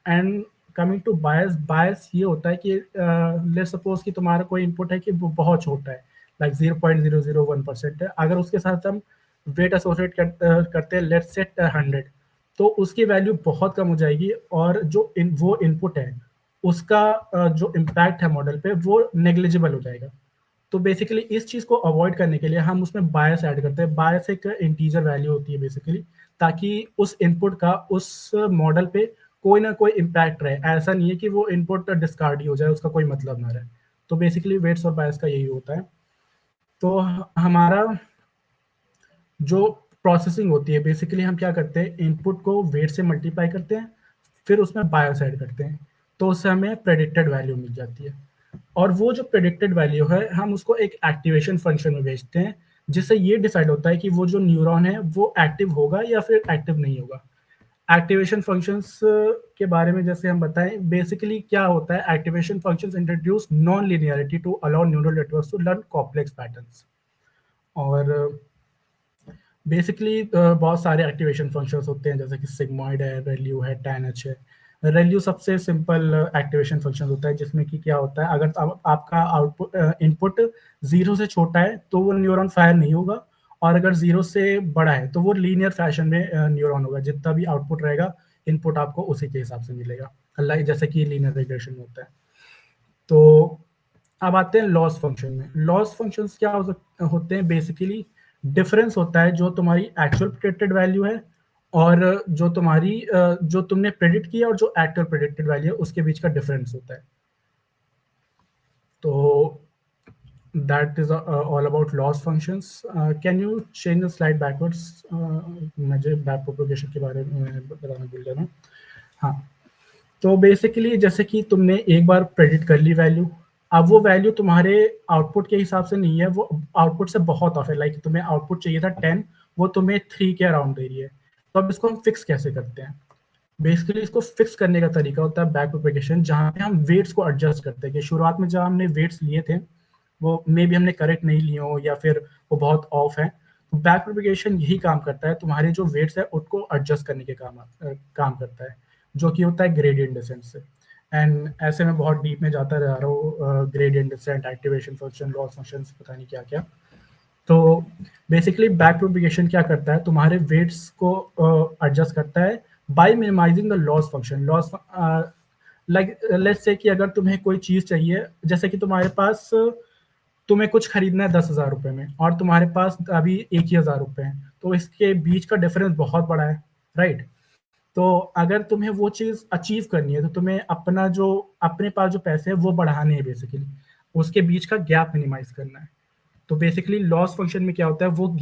एंड कमिंग टू बायस ये होता है कि लेट्स सपोज कि तुम्हारा कोई इनपुट है कि वो बहुत छोटा है, लाइक 0.001% है। अगर उसके साथ हम वेट एसोसिएट करते हैं लेट्स सेट 100, तो उसकी वैल्यू बहुत कम हो जाएगी, और जो वो इनपुट है उसका जो इम्पैक्ट है मॉडल पे वो नेग्लिजिबल हो जाएगा। तो बेसिकली इस चीज़ को अवॉइड करने के लिए हम उसमें बायस ऐड करते हैं। बायस एक इंटीजर वैल्यू होती है बेसिकली, ताकि उस इनपुट का उस मॉडल पे कोई ना कोई इम्पैक्ट रहे। ऐसा नहीं है कि वो इनपुट डिस्कार्ड ही हो जाए, उसका कोई मतलब ना रहे। तो बेसिकली वेट्स और बायस का यही होता है। तो हमारा जो प्रोसेसिंग होती है, बेसिकली हम क्या करते हैं, इनपुट को वेट से मल्टीप्लाई करते हैं, फिर उसमें बायस ऐड करते हैं, तो उससे हमें प्रेडिक्टेड वैल्यू मिल जाती है। और वो जो प्रेडिक्टेड वैल्यू है हम उसको एक एक्टिवेशन फंक्शन में भेजते हैं, जिससे ये डिसाइड होता है कि वो जो न्यूरॉन है वो एक्टिव होगा या फिर एक्टिव नहीं होगा। एक्टिवेशन फंक्शंस के बारे में जैसे हम बताएं, बेसिकली क्या होता है, activation functions introduce non linearity to allow neural networks to learn complex patterns. और बेसिकली बहुत सारे एक्टिवेशन फंक्शंस होते हैं, जैसे कि सिग्मॉइड है, रेल्यू है, टैनएच है। रेल्यू सबसे सिंपल एक्टिवेशन फंक्शन होता है, जिसमें कि क्या होता है, अगर आपका आउटपुट इनपुट 0 से छोटा है तो वो न्यूरॉन फायर नहीं होगा, और अगर 0 से बड़ा है तो वो लीनियर फैशन में न्यूरॉन होगा। जितना भी आउटपुट रहेगा, इनपुट आपको उसी के हिसाब से मिलेगा, लाइक जैसे कि लीनियर रिग्रेशन होता है। तो अब आते हैं लॉस फंक्शन में। लॉस फंक्शंस क्या होते हैं, बेसिकली डिफरेंस होता है जो तुम्हारी एक्चुअल प्रेडिक्टेड वैल्यू है और जो तुम्हारी जो तुमने प्रेडिक्ट किया और जो एक्चुअल प्रेडिक्टेड वैल्यू है उसके बीच का डिफरेंस होता है। तो that is all about loss functions. Can you change the slide backwards? मुझे बैक प्रोपगेशन के बारे में बताना भूल गया था। हाँ, तो बेसिकली जैसे कि तुमने एक बार प्रेडिक्ट कर ली वैल्यू, अब वो वैल्यू तुम्हारे आउटपुट के हिसाब से नहीं है, वो आउटपुट से बहुत ऑफ है। लाइक तुम्हें आउटपुट चाहिए था 10, वो तुम्हें 3 के अराउंड दे रही है। तो अब इसको हम फिक्स कैसे करते हैं? बेसिकली इसको फिक्स करने का तरीका होता है बैक प्रोपेगेशन, जहाँ पे हम वेट्स को एडजस्ट करते हैं कि शुरुआत में जब हमने वेट्स लिए थे वो मे बी हमने करेक्ट नहीं लिए हो या फिर वो बहुत ऑफ है। तो बैक प्रोपेगेशन यही काम करता है, तुम्हारे जो वेट्स है उसको एडजस्ट करने के काम करता है, जो कि होता है ग्रेडियंट डिसेंट से। एंड ऐसे में बहुत डीप में जाता रह रहा हूँ, gradient descent, activation function, loss function, पता नहीं क्या क्या। तो बेसिकली बैक प्रोपिगेशन क्या करता है, तुम्हारे वेट्स को एडजस्ट करता है by minimising the loss function. Loss like let's say कि अगर तुम्हें कोई चीज़ चाहिए, जैसे कि तुम्हारे पास तुम्हें कुछ खरीदना है 10,000 रुपये में और तुम्हारे पास अभी 1,000 रुपये हैं, तो इसके बीच का डिफरेंस बहुत बड़ा है, राइट? तो अगर तुम्हें वो चीज़ अचीव करनी है तो तुम्हें अपने पास जो पैसे हैं वो बढ़ाने हैं, बेसिकली उसके बीच का गैप मिनिमाइज करना है। तो बेसिकली लॉस फंक्शन में क्या होता है, वो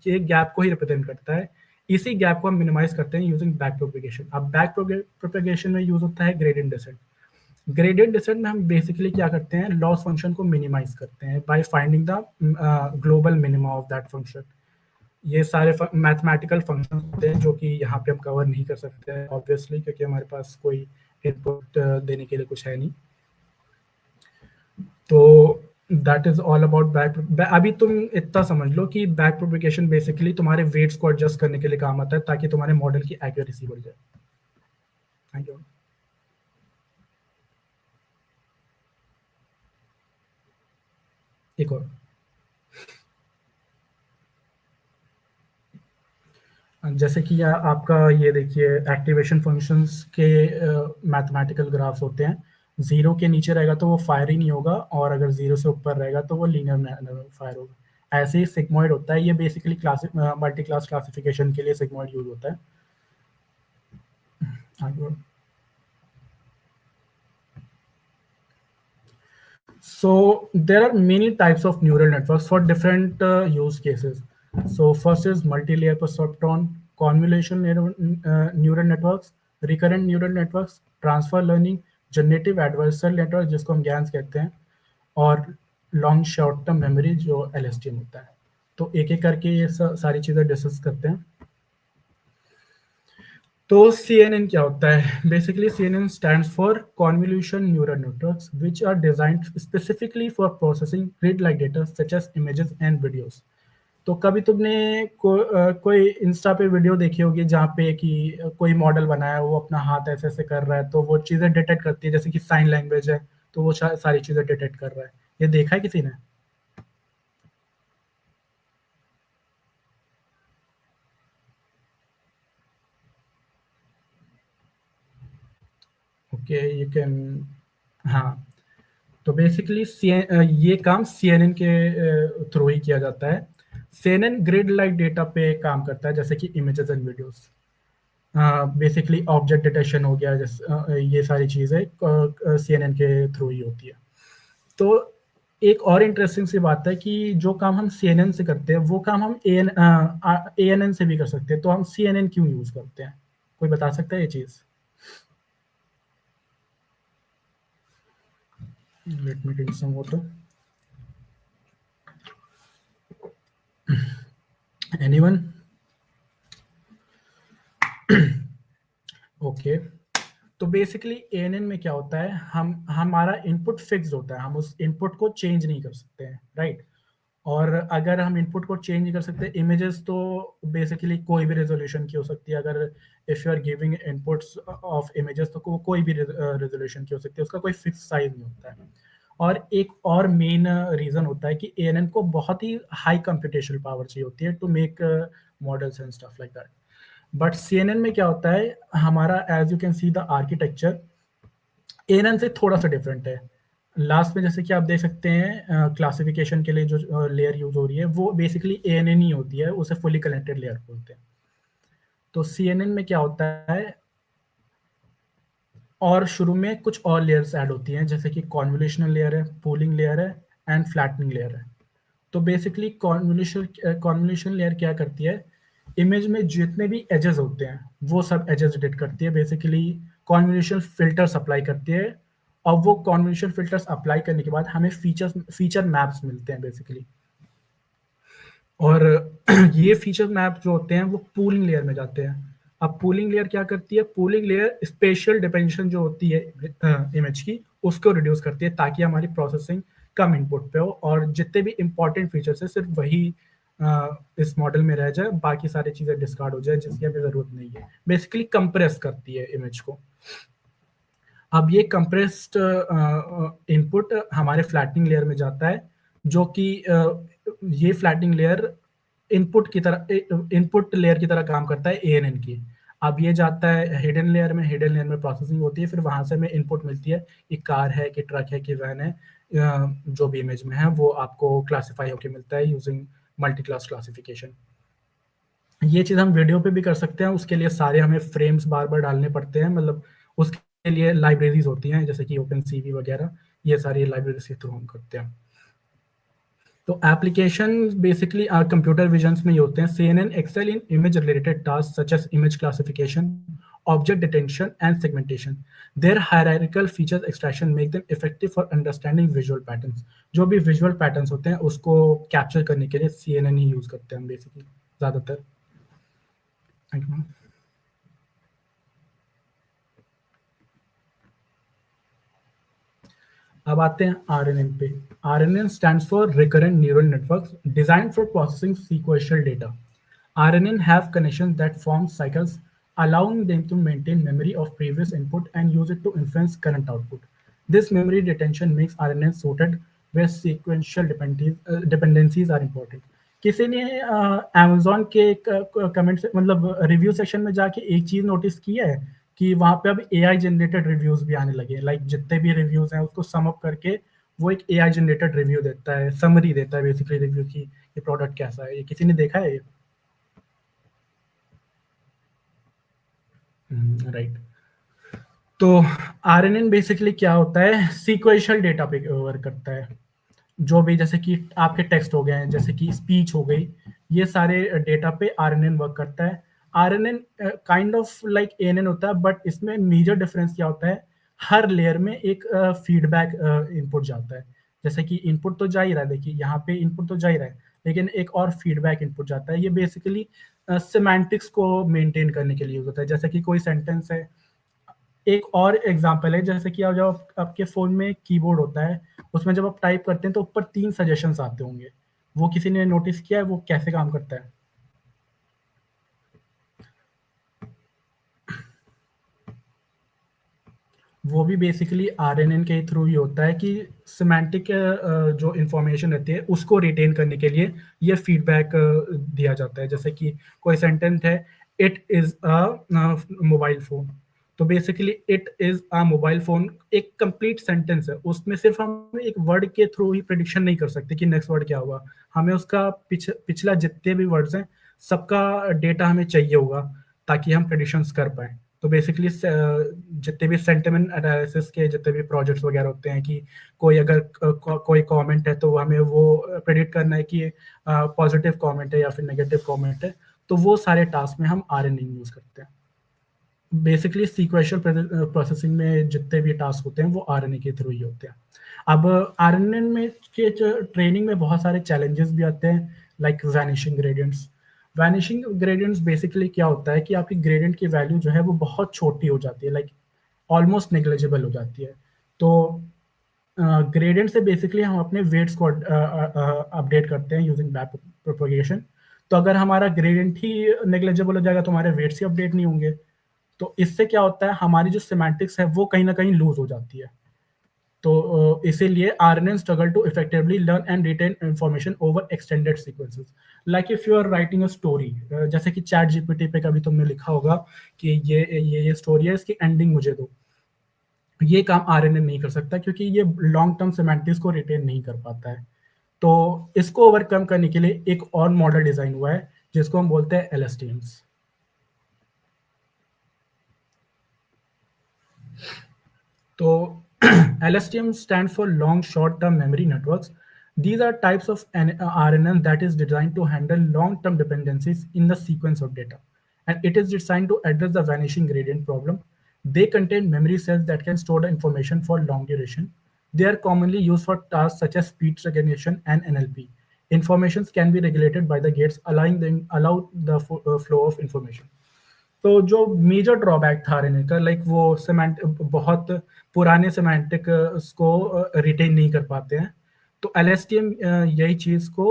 ये गैप को ही रिप्रेजेंट करता है। इसी गैप को हम मिनिमाइज करते हैं यूजिंग बैक प्रोपेगेशन। अब बैक प्रोपेगेशन में यूज होता है ग्रेडियंट डिसेंट। ग्रेडियंट डिसेंट में हम बेसिकली क्या करते हैं, लॉस फंक्शन को मिनिमाइज करते हैं by finding the global minimum of that function. ये सारे मैथमेटिकल फंक्शन होते हैं जो कि यहाँ पे हम कवर नहीं कर सकते हैं ऑब्वियसली, क्योंकि हमारे पास कोई इनपुट देने के लिए कुछ है नहीं। तो that is all about back. अभी तुम इतना समझ लो कि बैक प्रोपेगेशन बेसिकली तुम्हारे वेट्स को एडजस्ट करने के लिए काम आता है, ताकि तुम्हारे मॉडल की एक्यूरेसी बढ़ जाए। Thank you. एक और जैसे कि आपका ये देखिए, एक्टिवेशन फंक्शंस के मैथमेटिकल ग्राफ्स होते हैं। 0 के नीचे रहेगा तो वो फायर ही नहीं होगा, और अगर 0 से ऊपर रहेगा तो वो लीनियर फायर होगा। ऐसे ही सिग्मॉइड होता है, ये बेसिकली मल्टी क्लास क्लासिफिकेशन के लिए सिग्मॉइड यूज होता है। आगे बढ़ो। So there are many types of neural networks for different use cases. So first is multi-layer perceptron, convolution neural networks, recurrent neural networks, transfer learning, generative adversarial network जिसको हम GANs कहते हैं, और लॉन्ग शॉर्ट टर्म मेमोरी जो LSTM होता है। तो एक एक करके ये सारी चीज़ें डिस्कस करते हैं। तो CNN क्या होता है? Basically CNN stands for convolution neural networks which are designed specifically for processing grid like data such as images and videos. तो कभी तुमने कोई इंस्टा पे वीडियो देखी होगी जहाँ पे कि कोई मॉडल बनाया है, वो अपना हाथ ऐसे ऐसे कर रहा है, तो वो चीज़ें डिटेक्ट करती है, जैसे कि साइन लैंग्वेज है तो वो सारी चीज़ें डिटेक्ट कर रहा है। ये देखा है किसी ने? ओके ओके यू कैन, हाँ, तो बेसिकली ये काम CNN के थ्रू ही किया जाता है। CNN ग्रिड लाइक डेटा पे काम करता है, जैसे कि images and videos, basically object detection हो गया, जैसे ये सारी चीज़ें CNN के थ्रू ही होती है। तो एक और इंटरेस्टिंग सी बात है कि जो काम हम CNN से करते हैं वो काम हम ANN से भी कर सकते हैं, तो हम CNN क्यों यूज़ करते हैं? कोई बता सकता है ये चीज़? Let me drink some water. Anyone? Okay, तो बेसिकली ANN में क्या होता है, हमारा इनपुट फिक्स्ड होता है, हम उस इनपुट को चेंज नहीं कर सकते हैं, राइट? और अगर हम इनपुट को चेंज नहीं कर सकते, इमेजेस तो बेसिकली कोई भी रेजोल्यूशन की हो सकती है। अगर if you are giving inputs of images तो कोई भी रेजोल्यूशन की हो सकती है, उसका कोई फिक्स साइज नहीं होता है। और एक और मेन रीज़न होता है कि ANN को बहुत ही हाई कंप्यूटेशनल पावर चाहिए होती है to make models and stuff like that. But CNN में क्या होता है, हमारा as you can see the architecture ANN से थोड़ा सा डिफरेंट है। लास्ट में जैसे कि आप देख सकते हैं, क्लासिफिकेशन के लिए जो लेयर यूज हो रही है वो बेसिकली ANN ही होती है, उसे फुली कनेक्टेड लेयर बोलते हैं। तो CNN में क्या होता है, और शुरू में कुछ और लेयर्स ऐड होती हैं, जैसे कि कॉन्वोल्यूशनल लेयर है, पूलिंग लेयर है एंड फ्लैटनिंग लेयर है। तो बेसिकली कॉन्वोल्यूशन लेयर क्या करती है, इमेज में जितने भी एजेस होते हैं वो सब एजेस डिटेक्ट करती है, बेसिकली कॉन्वोल्यूशन फिल्टर्स अप्लाई करती है, और वो कॉन्वोल्यूशन फिल्टर्स अप्लाई करने के बाद हमें फीचर मैप्स मिलते हैं बेसिकली। और ये फीचर मैप जो होते हैं वो पूलिंग लेयर में जाते हैं। अब पूलिंग लेयर क्या करती है, पूलिंग लेयर स्पेशल डिपेंशन जो होती है इमेज की उसको रिड्यूस करती है, ताकि हमारी प्रोसेसिंग कम इनपुट पे हो और जितने भी इंपॉर्टेंट फीचर्स है सिर्फ वही इस मॉडल में रह जाए, बाकी सारी चीज़ें डिस्कार्ड हो जाए जिसकी अभी ज़रूरत नहीं है। बेसिकली कंप्रेस करती है इमेज को। अब ये कंप्रेस्ड इनपुट हमारे फ्लैटनिंग लेयर में जाता है, जो कि ये फ्लैटनिंग लेयर इनपुट लेयर की तरह काम करता है ANN की। अब ये जाता है हिडन लेयर में, हिडन लेयर में प्रोसेसिंग होती है, फिर वहाँ से हमें इनपुट मिलती है कि कार है कि ट्रक है कि वैन है, जो भी इमेज में है वो आपको क्लासीफाई होकर मिलता है यूजिंग मल्टी क्लास क्लासिफिकेशन। ये चीज़ हम वीडियो पे भी कर सकते हैं, उसके लिए सारे हमें फ्रेम्स बार बार डालने पड़ते हैं, मतलब उसके लिए लाइब्रेरीज होती हैं जैसे कि OpenCV वगैरह, ये सारी लाइब्रेरीज के थ्रू हम करते हैं। तो एप्लीकेशन बेसिकली कंप्यूटर विजन्स में ये होते हैं। CNN excel in image related tasks such as image classification, object detection and segmentation. Their hierarchical features extraction make them effective for understanding visual patterns. जो भी visual patterns होते हैं उसको कैप्चर करने के लिए CNN ही यूज करते हैं हम बेसिकली ज़्यादातर। Thank you. अब आते हैं RNN पे। RNN stands for Recurrent Neural Networks, designed for processing sequential data. RNN have connections that form cycles, allowing them to maintain memory of previous input and use it to influence current output. This memory retention makes RNN suited where sequential dependencies are important. किसी ने Amazon के कमेंट से मतलब रिव्यू सेक्शन में जाके एक चीज नोटिस की है कि वहाँ पे अब AI जनरेटेड रिव्यूज भी आने लगे, लाइक जितने भी रिव्यूज हैं उसको सम अप करके वो एक AI जनरेटेड रिव्यू देता है, समरी देता है बेसिकली रिव्यू की, ये प्रोडक्ट कैसा है। ये किसी ने देखा है ये? राइट। तो RNN बेसिकली क्या होता है, सीक्वेंशियल डेटा पे वर्क करता है। जो भी जैसे कि आपके टेक्स्ट हो गए हैं, जैसे कि स्पीच हो गई, ये सारे डेटा पे RNN वर्क करता है। RNN kind of like ANN होता है, बट इसमें मेजर डिफरेंस क्या होता है, हर लेयर में एक फीडबैक इनपुट जाता है। जैसे कि इनपुट तो जा ही रहा है, देखिए यहाँ पे इनपुट तो जा ही रहा है, लेकिन एक और फीडबैक इनपुट जाता है। ये बेसिकली सिमेंटिक्स को मेंटेन करने के लिए यूज होता है। जैसे कि कोई सेंटेंस है, एक और एग्जांपल है, जैसे कि आप जब आपके फ़ोन में कीबोर्ड होता है, उसमें जब आप टाइप करते हैं तो ऊपर 3 सजेशंस आते होंगे, वो किसी ने नोटिस किया है वो कैसे काम करता है? वो भी बेसिकली RNN के थ्रू ही होता है कि सिमेंटिक जो इंफॉर्मेशन रहती है उसको रिटेन करने के लिए ये फीडबैक दिया जाता है। जैसे कि कोई सेंटेंस है, it is a mobile phone, तो basically it is a mobile phone एक कंप्लीट सेंटेंस है, उसमें सिर्फ हम एक वर्ड के थ्रू ही प्रिडिक्शन नहीं कर सकते कि नेक्स्ट वर्ड क्या होगा, हमें उसका पिछला जितने भी वर्ड्स हैं सबका डेटा हमें चाहिए होगा ताकि हम प्रिडिक्शंस कर पाए। तो बेसिकली जितने भी सेंटिमेंट एनालिसिस के जितने भी प्रोजेक्ट्स वगैरह होते हैं कि कोई अगर कोई कमेंट है तो हमें वो प्रेडिक्ट करना है कि पॉजिटिव कमेंट है या फिर नेगेटिव कमेंट है, तो वो सारे टास्क में हम आरएनए यूज करते हैं। बेसिकली सीक्वेंशियल प्रोसेसिंग में जितने भी टास्क होते हैं वो आरएनए के थ्रू ही होते हैं। अब आरएनए में के ट्रेनिंग में बहुत सारे चैलेंजेस भी आते हैं, like vanishing gradients. Vanishing gradients basically क्या होता है कि आपकी ग्रेडियंट की वैल्यू जो है वो बहुत छोटी हो जाती है, लाइक ऑलमोस्ट नेग्लिजिबल हो जाती है। तो ग्रेडियंट से बेसिकली हम अपने वेट्स को अपडेट करते हैं यूजिंग बैक प्रोपगेशन। तो अगर हमारा ग्रेडियंट ही नेग्लिजिबल हो जाएगा तो हमारे वेट्स ही अपडेट नहीं होंगे। तो इससे क्या होता है, हमारी जो सेमेंटिक्स है वो कहीं ना कहीं लूज हो जाती है। तो इसीलिए RNA struggle to effectively learn and retain information over extended sequences. Like if you are writing a story, जैसे कि चैट जीपीटी पे कभी तुमने लिखा होगा कि ये स्टोरी है, इसकी एंडिंग मुझे दो। ये काम आरएनए नहीं कर सकता क्योंकि ये लॉन्ग टर्म सेमेंटिक्स को रिटेन नहीं कर पाता है। तो इसको ओवरकम करने के लिए एक और मॉडल डिजाइन हुआ है जिसको हम बोलते हैं एलएसटीएम्स। तो LSTM stands for long short-term memory networks. These are types of RNN that is designed to handle long-term dependencies in the sequence of data. And it is designed to address the vanishing gradient problem. They contain memory cells that can store the information for long duration. They are commonly used for tasks such as speech recognition and NLP. Informations can be regulated by the gates, allow the flow of information. तो जो मेजर ड्रॉबैक था आरएनए का, लाइक वो बहुत पुराने सेमेंटिक को रिटेन नहीं कर पाते हैं। तो एलएसटीएम यही चीज को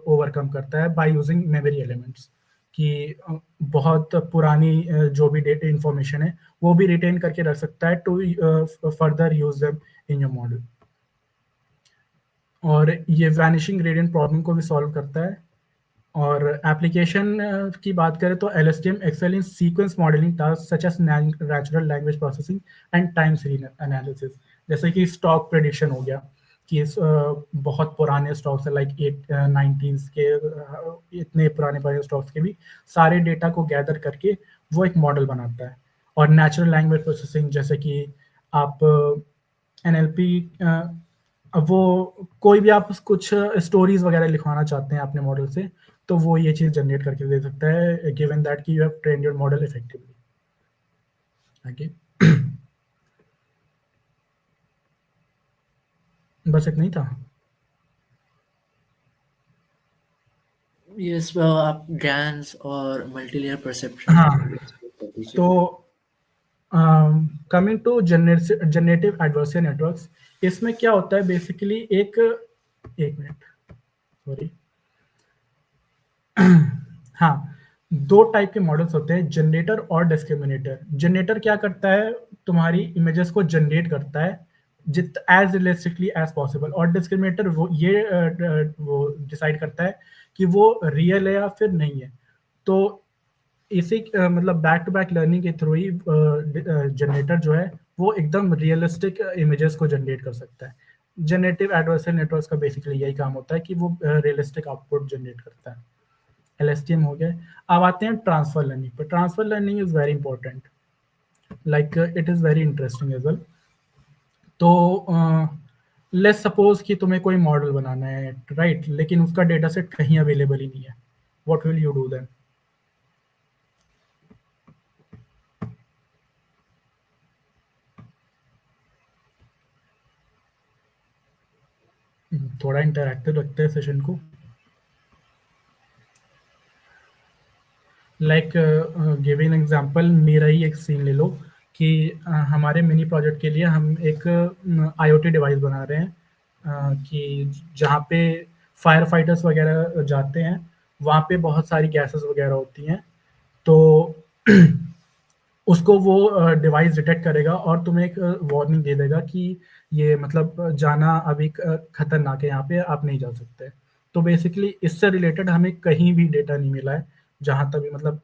ओवरकम करता है बाय यूजिंग मेमोरी एलिमेंट्स, कि बहुत पुरानी जो भी डेटा इंफॉर्मेशन है वो भी रिटेन करके रख सकता है to further use them in your model. और ये वैनिशिंग ग्रेडियंट प्रॉब्लम को भी सॉल्व करता है। और एप्लीकेशन की बात करें तो LSTM excel in sequence modelling task such as natural language processing and time series analysis. जैसे कि स्टॉक प्रेडिक्शन हो गया कि बहुत पुराने स्टॉक्स है, लाइक 1990s के इतने पुराने स्टॉक्स के भी सारे डेटा को गैदर करके वो एक मॉडल बनाता है। और नेचुरल लैंग्वेज प्रोसेसिंग, जैसे कि आप एनएलपी, अब वो कोई भी आप कुछ स्टोरीज वगैरह लिखवाना चाहते हैं अपने मॉडल से, तो वो ये चीज जनरेट करके दे सकता है, गिवन दैट कि you have trained your model effectively. आगे बस इतना ही था। यस, आप GANs और मल्टीलेयर परसेप्शन। हाँ, तो coming to generative adversary networks, इसमें क्या होता है बेसिकली एक मिनट, सॉरी। हाँ, दो टाइप के मॉडल्स होते हैं, जनरेटर और डिस्क्रिमिनेटर। जनरेटर क्या करता है, तुम्हारी इमेजेस को जनरेट करता है एज रियलिस्टिकली एज पॉसिबल, और डिस्क्रिमिनेटर वो डिसाइड करता है कि वो रियल है या फिर नहीं है। तो इसी मतलब बैक टू बैक लर्निंग के थ्रू ही जनरेटर जो है वो एकदम रियलिस्टिक इमेजेस को जनरेट कर सकता है। जनरेटिव एडवर्सरी नेटवर्क्स का बेसिकली यही काम होता है कि वो रियलिस्टिक आउटपुट जनरेट करता है। एलएसटीएम हो गया। अब आते हैं ट्रांसफर लर्निंग पर। Transfer learning is very important, like it is very interesting as well. तो लेट्स सपोज कि तुम्हें कोई मॉडल बनाना है, राइट, लेकिन उसका डेटा सेट कहीं अवेलेबल ही नहीं है। What will you do then? थोड़ा इंटरैक्टिव रखते हैं सेशन को। लाइक गिविंग एग्जांपल, मेरा ही एक सीन ले लो कि हमारे मिनी प्रोजेक्ट के लिए हम एक आईओटी डिवाइस बना रहे हैं, कि जहाँ पे फायर फाइटर्स वगैरह जाते हैं वहाँ पे बहुत सारी गैसेस वगैरह होती हैं। तो उसको वो डिवाइस डिटेक्ट करेगा और तुम्हें एक वार्निंग दे देगा कि ये मतलब जाना अभी खतरनाक है, यहाँ पे आप नहीं जा सकते। तो बेसिकली इससे रिलेटेड हमें कहीं भी डेटा नहीं मिला है जहाँ तक भी मतलब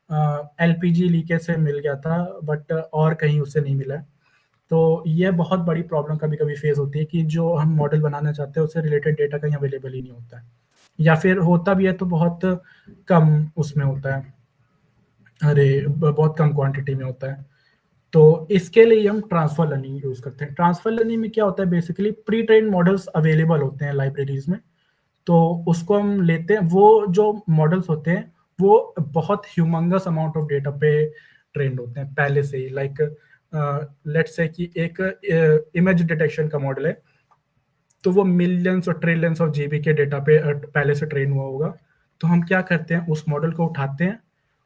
एलपीजी लीकेज से मिल गया था, बट और कहीं उससे नहीं मिला है। तो ये बहुत बड़ी प्रॉब्लम कभी कभी फेस होती है कि जो हम मॉडल बनाना चाहते हैं उससे रिलेटेड डेटा कहीं अवेलेबल ही नहीं होता है, या फिर होता भी है तो बहुत कम उसमें होता है, बहुत कम क्वांटिटी में होता है। तो इसके लिए हम ट्रांसफर लर्निंग यूज करते हैं। ट्रांसफर लर्निंग में क्या होता है, basically pre train models available होते हैं लाइब्रेरीज में, तो उसको हम लेते हैं। वो जो मॉडल्स होते हैं वो बहुत ह्यूमंगस अमाउंट ऑफ डेटा पे ट्रेंड होते हैं पहले से ही। लाइक लेट्स से कि एक इमेज डिटेक्शन का मॉडल है, तो वो मिलियंस और ट्रिलियंस ऑफ जीबी के डेटा पे पहले से ट्रेन हुआ होगा। तो हम क्या करते हैं, उस मॉडल को उठाते हैं,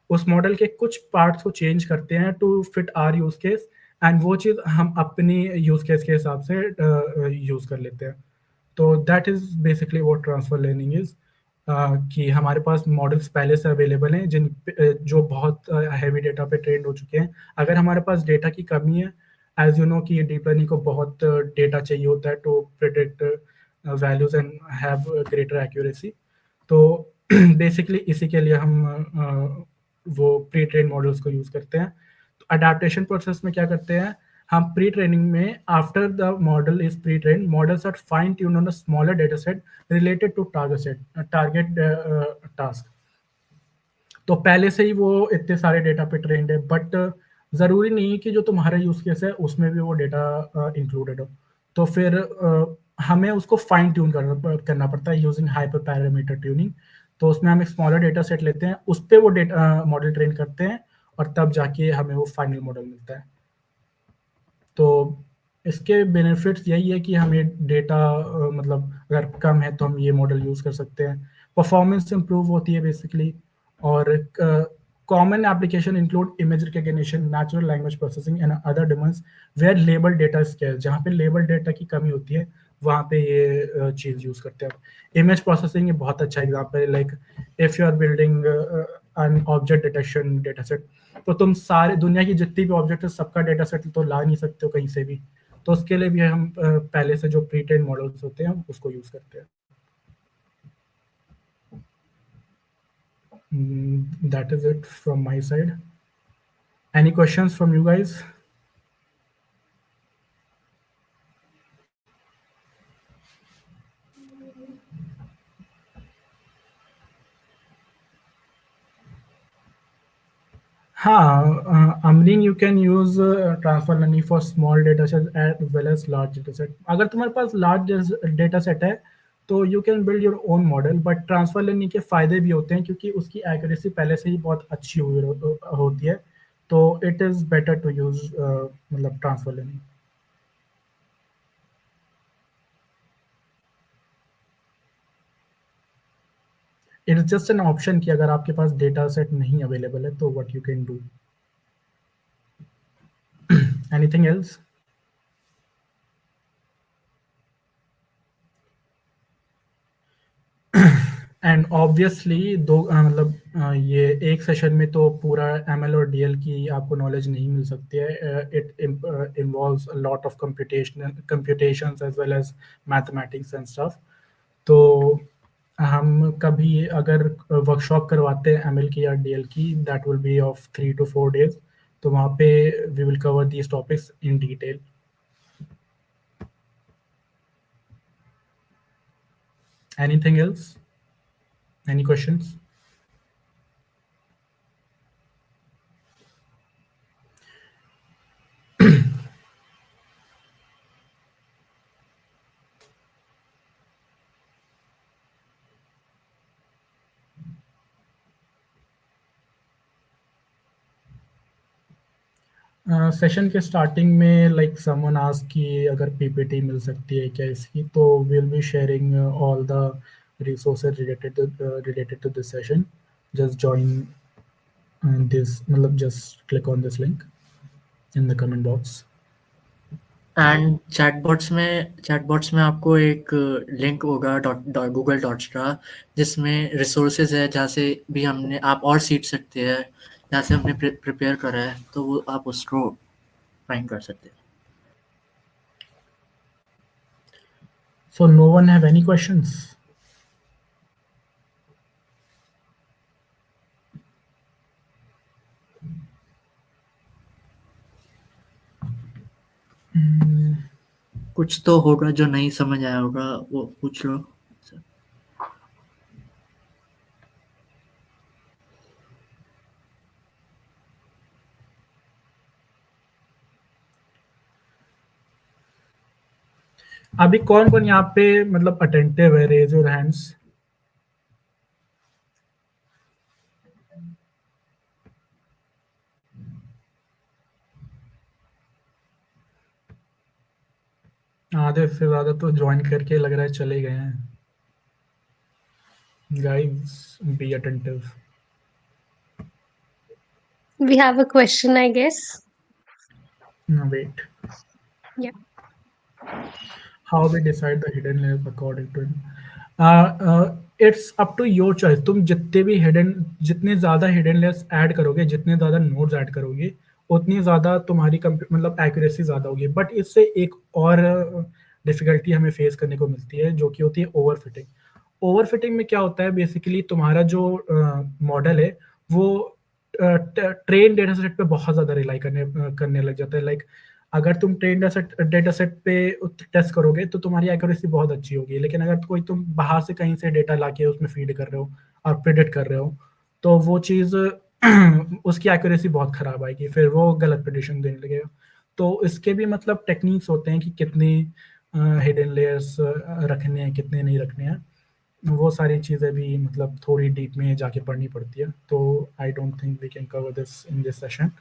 उस मॉडल के कुछ पार्ट्स को चेंज करते हैं to fit our use case, and वो चीज़ हम अपनी यूज केस के हिसाब से यूज कर लेते हैं। तो दैट इज बेसिकली वो ट्रांसफर लर्निंग इज, कि हमारे पास मॉडल्स पहले से अवेलेबल हैं जो बहुत हैवी डेटा पे ट्रेंड हो चुके हैं। अगर हमारे पास डेटा की कमी है, एज यू नो कि डीप लर्निंग को बहुत डेटा चाहिए होता है to predict values and have greater accuracy. तो बेसिकली इसी के लिए हम वो प्री ट्रेन मॉडल्स को यूज करते हैं। तो अडेप्टेशन प्रोसेस में क्या करते हैं, हम प्री ट्रेनिंग में after the model is pre train, models are fine tune on a smaller data set related to target task. तो पहले से ही वो इतने सारे डेटा पे ट्रेंड है, बट ज़रूरी नहीं है कि जो तुम्हारा यूज़ केस है उसमें भी वो डेटा इंक्लूडेड हो। तो फिर हमें उसको फाइन ट्यून करना पड़ता है यूजिंग हाइपर पैरामीटर ट्यूनिंग। तो उसमें हम एक स्मॉलर डेटा सेट लेते हैं, उस पर वो डेटा मॉडल ट्रेन करते हैं, और तब जाके हमें वो फाइनल मॉडल मिलता है। तो इसके बेनिफिट्स यही है कि हमें डेटा मतलब अगर कम है तो हम ये मॉडल यूज़ कर सकते हैं, परफॉर्मेंस इंप्रूव होती है बेसिकली। और common application include image recognition, natural language processing and other domains where label data scale. जहाँ पे लेबल डेटा की कमी होती है वहाँ पे ये चीज़ यूज़ करते हैं। इमेज प्रोसेसिंग ये बहुत अच्छा एग्जाम्पल है। Like if you are building an object detection data set, तो तुम सारे दुनिया की जितनी भी ऑब्जेक्ट है सबका डेटा सेट तो ला नहीं सकते हो कहीं से भी। तो उसके लिए भी हम पहले से जो प्री ट्रेन मॉडल्स होते हैं उसको यूज करते हैं। That is it from my side. Any questions from you guys? हाँ, Amreen, you can use transfer learning for small data sets as well as large data set. अगर तुम्हारे पास large data set है तो you can build your own model, but transfer learning के फायदे भी होते हैं क्योंकि उसकी accuracy पहले से ही बहुत अच्छी होती है। तो it is better to use मतलब transfer learning. It is just an option कि अगर आपके पास data set नहीं available है तो what you can do. Anything else? And obviously ये एक सेशन में तो पूरा एमएल और डीएल की आपको नॉलेज नहीं मिल सकती है। It involves a lot of computations as well as mathematics and stuff. तो हम कभी अगर वर्कशॉप करवाते हैं एमएल की या डीएल की, that will be of 3 to 4 days। तो वहाँ पे we will cover these topics in detail. Anything else? Any questions? Session के स्टार्टिंग में लाइक समवन आस्क कि अगर पीपीटी मिल सकती है क्या इसकी, तो will be sharing all the resources related to this session. Just join this, मतलब just click on this link in the comment box. And chatbots में आपको एक लिंक होगा गूगल डॉट्स का, जिसमें रिसोर्सेज है जहाँ से भी हमने आप और सीख सकते हैं, जहाँ से हमने प्रिपेयर करा है, तो वो आप उसको फाइंड कर सकते हैं। So no one have any questions? कुछ तो होगा जो नहीं समझ आया होगा, वो पूछ लो। अभी कौन कौन यहाँ पे मतलब अटेंटिव है? Raise your hands. आधे से ज्यादा तो ज्वाइन करके लग रहा है चले गए हैं। Guys be attentive. We have a question, I guess. Wait, Yeah. how we decide the hidden layers according to it's up to your choice. तुम जितने ज्यादा हिडन लेयर्स ऐड करोगे, जितने ज्यादा नोड्स ऐड करोगे, उतनी ज्यादा तुम्हारी मतलब एक्यूरेसी ज्यादा होगी। बट इससे एक और डिफिकल्टी हमें फेस करने को मिलती है, जो कि होती है ओवरफिटिंग। ओवरफिटिंग में क्या होता है, बेसिकली तुम्हारा जो मॉडल है वो ट्रेन डेटा सेट पे बहुत ज्यादा रिलाई करने लग जाता है। लाइक अगर तुम ट्रेन डेटा सेट पे टेस्ट करोगे तो तुम्हारी एक्यूरेसी बहुत अच्छी होगी, लेकिन अगर कोई तुम बाहर से कहीं से डेटा लाके उसमें फीड कर रहे हो और प्रेडिक्ट कर रहे हो, तो वो चीज़ उसकी एक्यूरेसी बहुत खराब आएगी, फिर वो गलत प्रेडिक्शन देने लगेगा। तो इसके भी मतलब टेक्निक्स होते हैं कि कितने हिडन लेयर्स रखने हैं, कितने नहीं रखने हैं। वो सारी चीज़ें भी मतलब थोड़ी डीप में जाके पढ़नी पड़ती है। तो I don't think we can cover this in this session.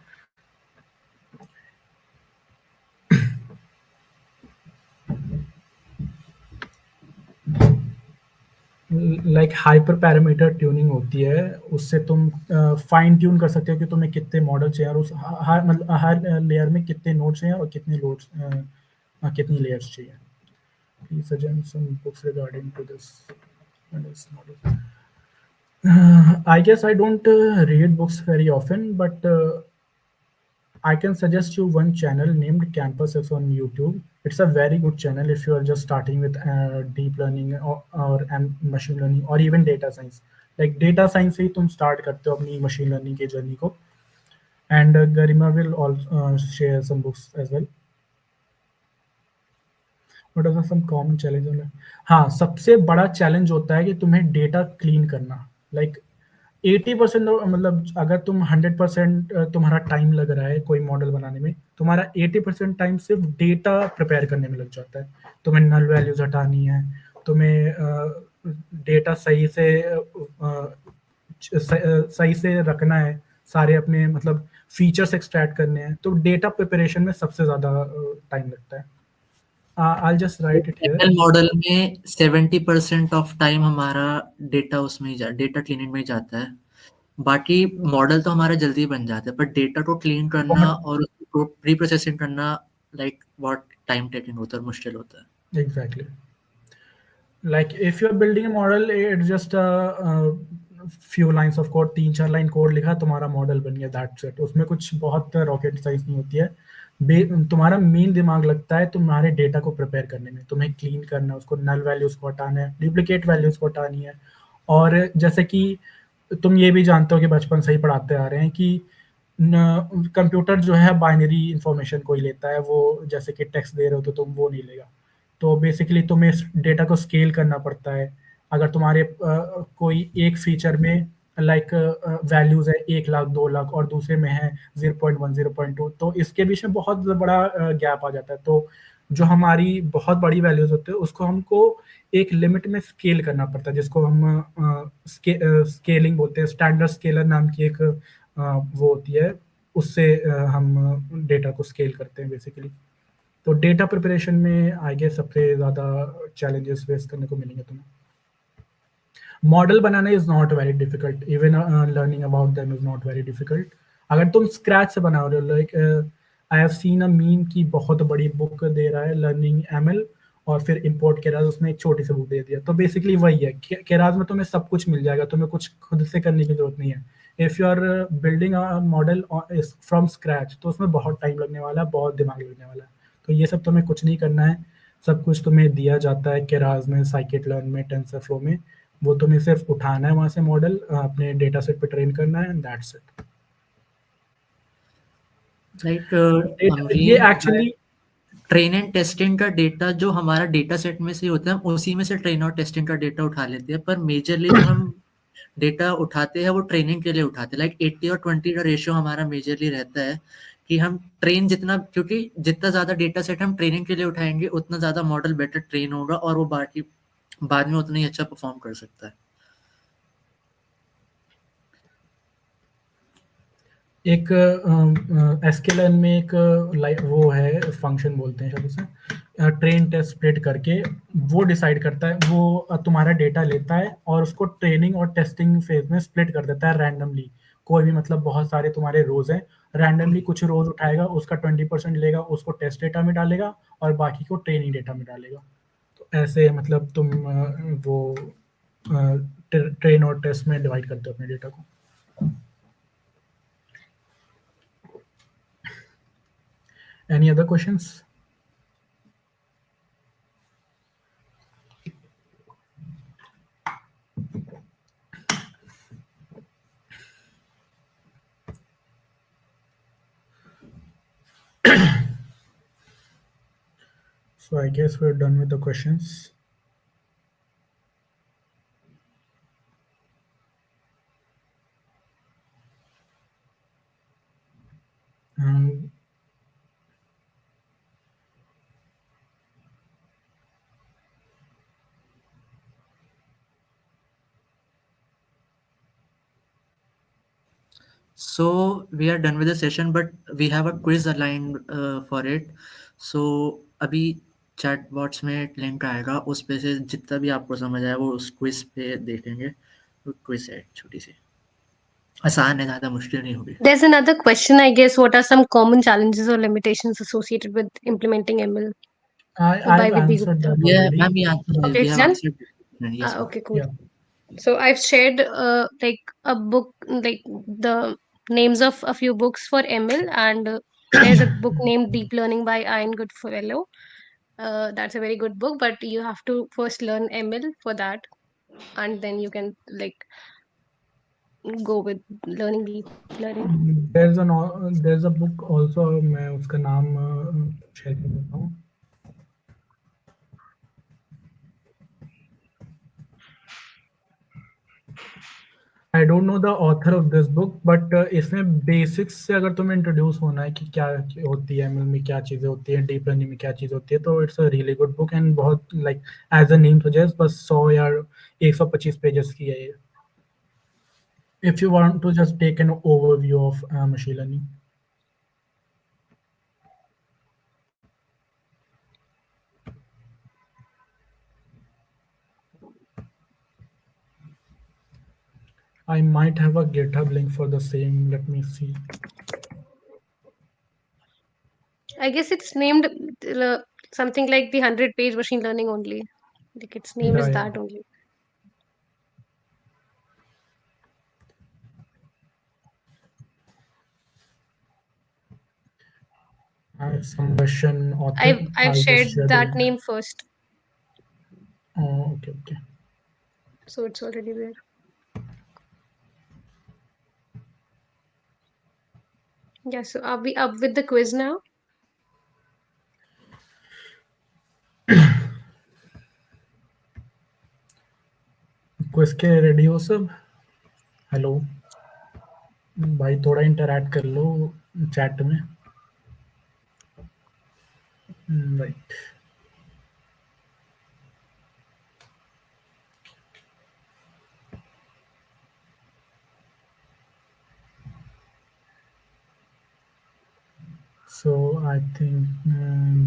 Like hyper parameter tuning होती है, उससे तुम फाइन ट्यून कर सकते हो कि तुम्हें कितने मॉडल चाहिए और उस हर मतलब हर लेयर में कितने नोड्स हैं और कितने लोड्स कितनी लेयर्स चाहिए। Please suggest some books regarding to this model. I guess I don't read books very often, but I can suggest you one channel named Campus X on YouTube. It's a very good channel if you are just starting with deep learning and machine learning or even data science. Like data science से ही तुम start करते हो अपनी machine learning की journey को. And Garima will also share some books as well. What are some common challenges? हाँ, सबसे बड़ा challenge होता है कि तुम्हें data clean करना. Like 80% मतलब अगर तुम 100% तुम्हारा टाइम लग रहा है कोई मॉडल बनाने में, तुम्हारा 80% टाइम सिर्फ डेटा प्रिपेयर करने में लग जाता है। तुम्हें नल वैल्यूज हटानी है, तुम्हें डेटा सही से रखना है, सारे अपने मतलब फीचर्स एक्सट्रैक्ट करने हैं, तो डेटा प्रिपरेशन में सबसे ज़्यादा टाइम लगता है। I'll just write it here. Model में 70% ऑफ टाइम हमारा डेटा उसमें ही डेटा क्लीनिंग में ही जाता है। बाकी मॉडल तो हमारा जल्दी बन जाता है, पर डेटा को क्लीन करना और उसको प्री प्रोसेसिंग करना लाइक बहुत टाइम टेकिंग होता है, मुश्किल होता है। Exactly. Like if you're building a model, it's just a few lines of code, 3-4 line code लिखा, तुम्हारा मॉडल बन गया, दैट्स इट। उसमें कुछ बहुत रॉकेट साइंस नहीं होती है। तुम्हारा मेन दिमाग लगता है तुम्हारे डेटा को प्रिपेयर करने में, तुम्हें क्लीन करना है, उसको नल वैल्यूज को हटाना है, डुप्लीकेट वैल्यूज को हटानी है। और जैसे कि तुम ये भी जानते हो कि बचपन से ही पढ़ाते आ रहे हैं कि कंप्यूटर जो है बाइनरी इंफॉर्मेशन कोई लेता है, वो जैसे कि टेक्स्ट दे रहे हो तो तुम वो नहीं लेगा। तो बेसिकली तुम्हें डेटा को स्केल करना पड़ता है। अगर तुम्हारे कोई एक फीचर में लाइक वैल्यूज है 1 लाख 2 लाख और दूसरे में है 0.1 0.2, तो इसके बीच में बहुत बड़ा गैप आ जाता है। तो जो हमारी बहुत बड़ी वैल्यूज होते हैं उसको हमको एक लिमिट में स्केल करना पड़ता है, जिसको हम स्केलिंग बोलते हैं। स्टैंडर्ड स्केलर नाम की एक वो होती है, उससे हम डेटा को स्केल करते हैं बेसिकली। तो डेटा प्रिपरेशन में आई गेस सबसे ज़्यादा चैलेंजेस फेस करने को मिलेंगे तुम्हें। Model banana is not very difficult, even learning about them is not very difficult. अगर तुम स्क्रैच से बना रहे हो, like I have seen a meme की बहुत बड़ी बुक दे रहा है लर्निंग एमएल और फिर इंपोर्ट केराज, उसमें एक छोटी सी बुक दे दिया। तो बेसिकली वही है, केराज में तुम्हें सब कुछ मिल जाएगा, तुम्हें कुछ खुद से करने की जरूरत नहीं है। If you are building a model from scratch, तो उसमें बहुत टाइम लगने वाला है, बहुत दिमाग लगने वाला है। तो ये सब तुम्हें कुछ नहीं करना है, सब कुछ तुम्हें दिया जाता है केराज में, साइकिट-लर्न में, टेंसरफ्लो में। वो तुम्हें सिर्फ उठाना है वहाँ से मॉडल, अपने डेटा सेट पे ट्रेन करना है, एंड दैट्स इट। लाइक ये एक्चुअली ट्रेन एंड टेस्टिंग का डेटा जो हमारा डेटा सेट में से होता है, हम उसी में से ट्रेन और टेस्टिंग का डेटा उठा लेते हैं, पर मेजरली जो हम डेटा उठाते हैं वो ट्रेनिंग के लिए उठाते हैं। लाइक 80 और 20 का रेशियो हमारा मेजरली रहता है कि हम ट्रेन जितना, क्योंकि जितना ज़्यादा डेटा सेट हम ट्रेनिंग के लिए उठाएंगे उतना ज़्यादा मॉडल बेटर ट्रेन होगा और वो बाद में उतना ही अच्छा परफॉर्म कर सकता है। एक एसक्यूएल में एक लाइक वो है फंक्शन बोलते हैं शायद उसे, ट्रेन टेस्ट स्प्लिट करके वो डिसाइड करता है, वो तुम्हारा डेटा लेता है और उसको ट्रेनिंग और टेस्टिंग फेज में स्प्लिट कर देता है रैंडमली। कोई भी मतलब बहुत सारे तुम्हारे रोज हैं, रैंडमली कुछ रोज उठाएगा, उसका 20% लेगा, उसको टेस्ट डेटा में डालेगा और बाकी को ट्रेनिंग डेटा में डालेगा। तो ऐसे मतलब तुम वो ट्रेन और टेस्ट में डिवाइड करते हो अपने डेटा को। Any other questions? So I guess we're done with the questions. Um, So we are done with the session, but we have a quiz aligned for it. So अभी चैट बॉट्स में एक लिंक आएगा, उस पे से जितना भी आपको समझ आए वो उस क्विज पे देखेंगे। तो क्विज है छोटी सी, आसान है, ज़्यादा मुश्किल नहीं होगी। There's another question, I guess. What are some common challenges or limitations associated with implementing ML by I've Vidhi answered Gupta? that Yeah, already. ma'am, yeah, Okay, we it's have done. answered. Yes, ma'am. Okay, cool. Yeah. So I've shared like a book, like the names of a few books for ML, and there's a book named Deep Learning by Ian Goodfellow. That's a very good book, but you have to first learn ML for that, and then you can like go with learning deep learning. There's a book also, मैं उसका नाम शेयर कर देता हूँ। I don't know the author of this book, but इसमें बेसिक्स से अगर तुम्हें इंट्रोड्यूस होना है कि क्या होती है एमएल में, क्या चीज़ें होती हैं, डीप लर्निंग में क्या चीज़ होती है, तो it's a really good book and बहुत like as a name suggest बस 100 या 125 पेजेस की है ये, if you want to just take an overview of machine learning. I might have a GitHub link for the same. Let me see. I guess it's named something like the 100-page machine learning only. Like its name is Yeah. that only. Some Russian author. I've I'll shared just share the that link. name first, Oh, okay. so it's already there. Yeah, so are we up with the quiz now? Quiz के रेडी हो सब? हेलो भाई, थोड़ा इंटरैक्ट कर लो चैट में। Right, so I think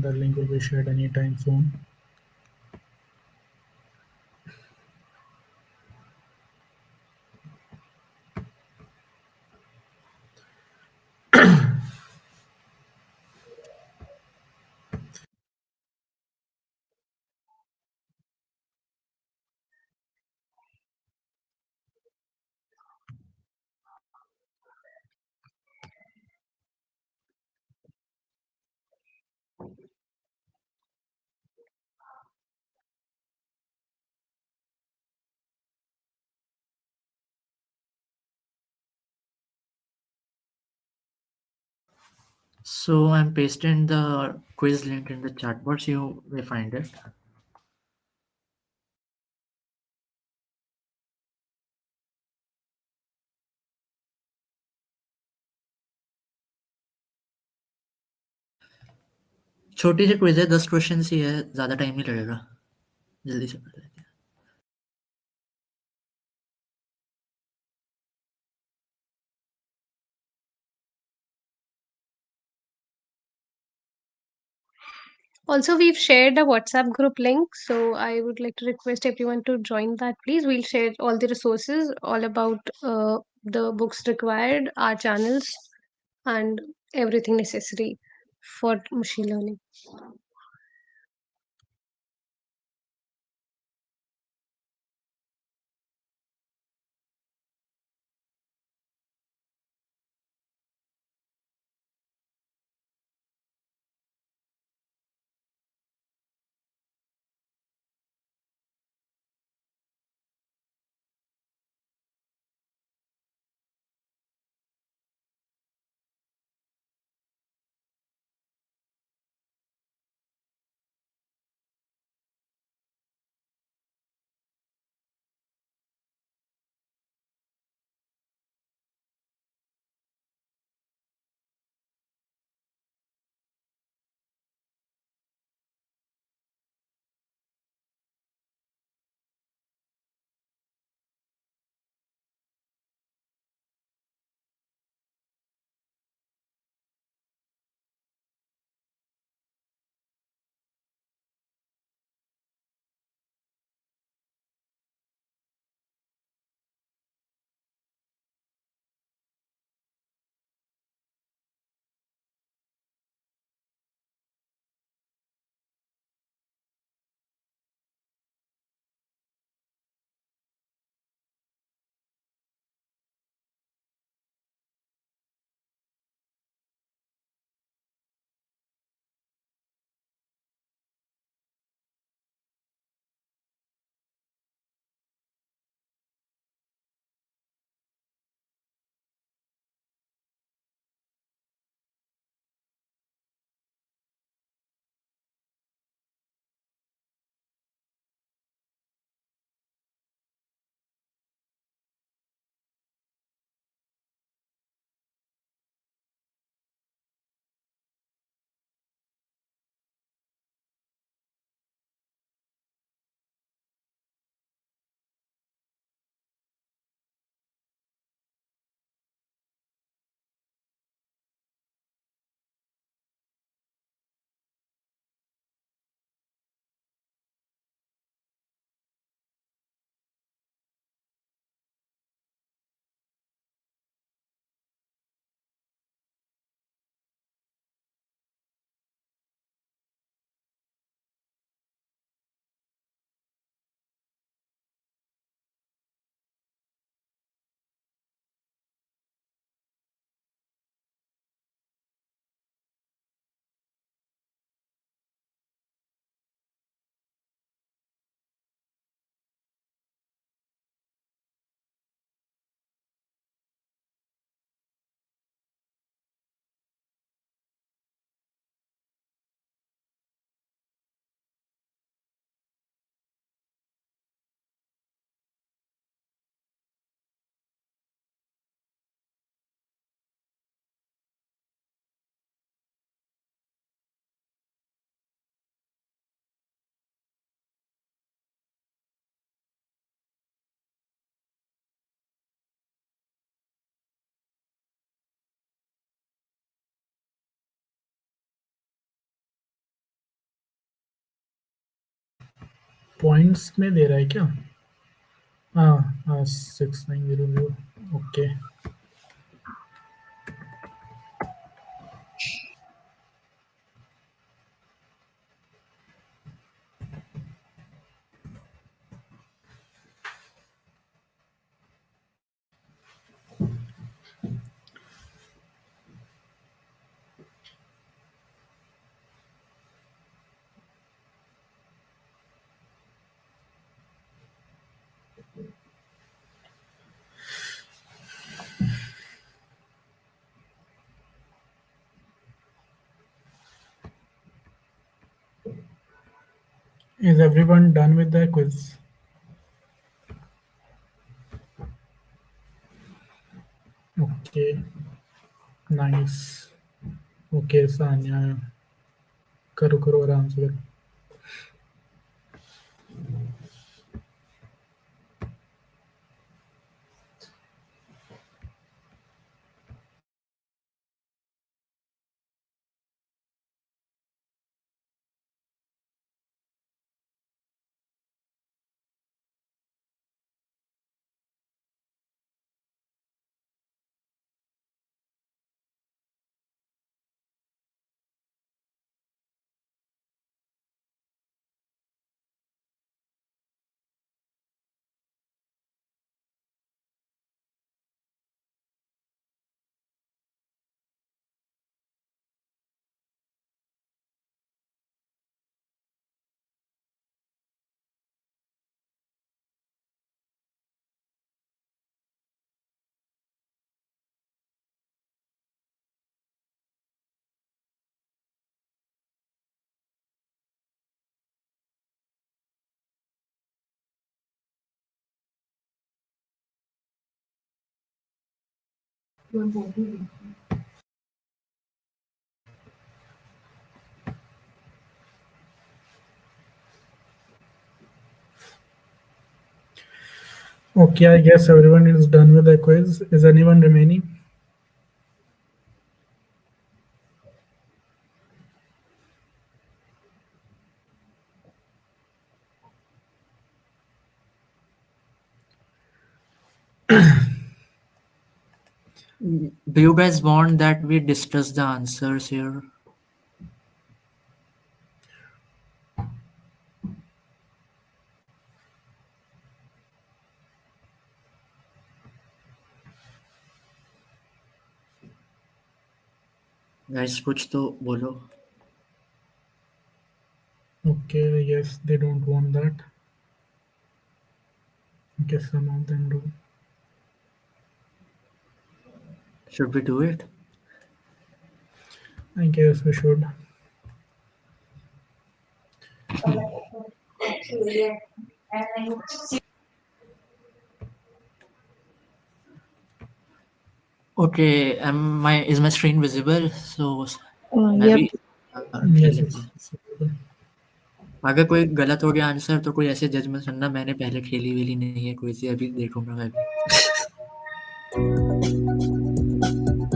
the link will be shared anytime soon. So I'm pasting the quiz link in the chat box. You will find it. छोटी सी क्विज है, 10 क्वेश्चन ही है, ज्यादा टाइम नहीं लगेगा, जल्दी से कर लेते हैं। Also, we've shared a WhatsApp group link, so I would like to request everyone to join that, please. We'll share all the resources, all about the books required, our channels, and everything necessary for machine learning. Points में दे रहा है क्या? हाँ हाँ, 6900, okay. Is everyone done with the quiz? Okay, nice. Okay, Sanya, करो करो आराम से करो. Okay, I guess everyone is done with the quiz. Is anyone remaining? Do you guys want that we discuss the answers here? Guys, कुछ तो बोलो. Okay, I guess they don't want that. I guess some of them do. Should we do it? I guess we should. Okay, is my screen visible? So मैं Yep. भी Yes, खेल लेते हैं. अगर कोई गलत हो गया आंसर तो कोई ऐसे जज मत करना. मैंने पहले खेली वेली नहीं है कोई सी. अभी देखूंगा मैं भी.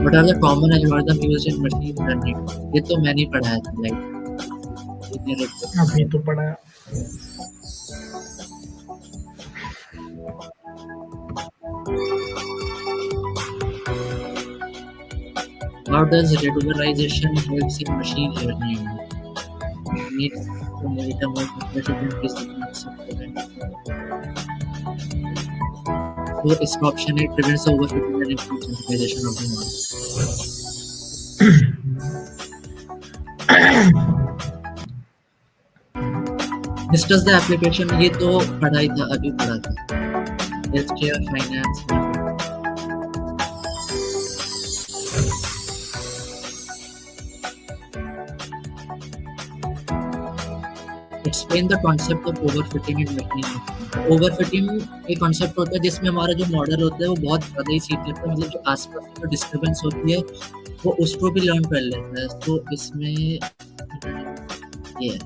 What are the common algorithm used in machine learning? ये तो मैंने ही पढ़ाया था. अभी तो पढ़ा. How does regularization helps in machine learning? Needs to monitor more complexity and increase the chance of events. So it's option it prevents overfitting and improves optimization of the model. Discuss the application. ये तो पढ़ा ही था. अभी पढ़ा था. Healthcare, finance. Explain the concept of overfitting in machine learning. Overfitting एक concept होता है जिसमें हमारा जो मॉडल होता है वो बहुत ज़्यादा ही सीख लेता है. मतलब जो आसपास की जो डिस्टर्बेंस होती है वो उसको भी लर्न कर लेता है. तो इसमें ये है.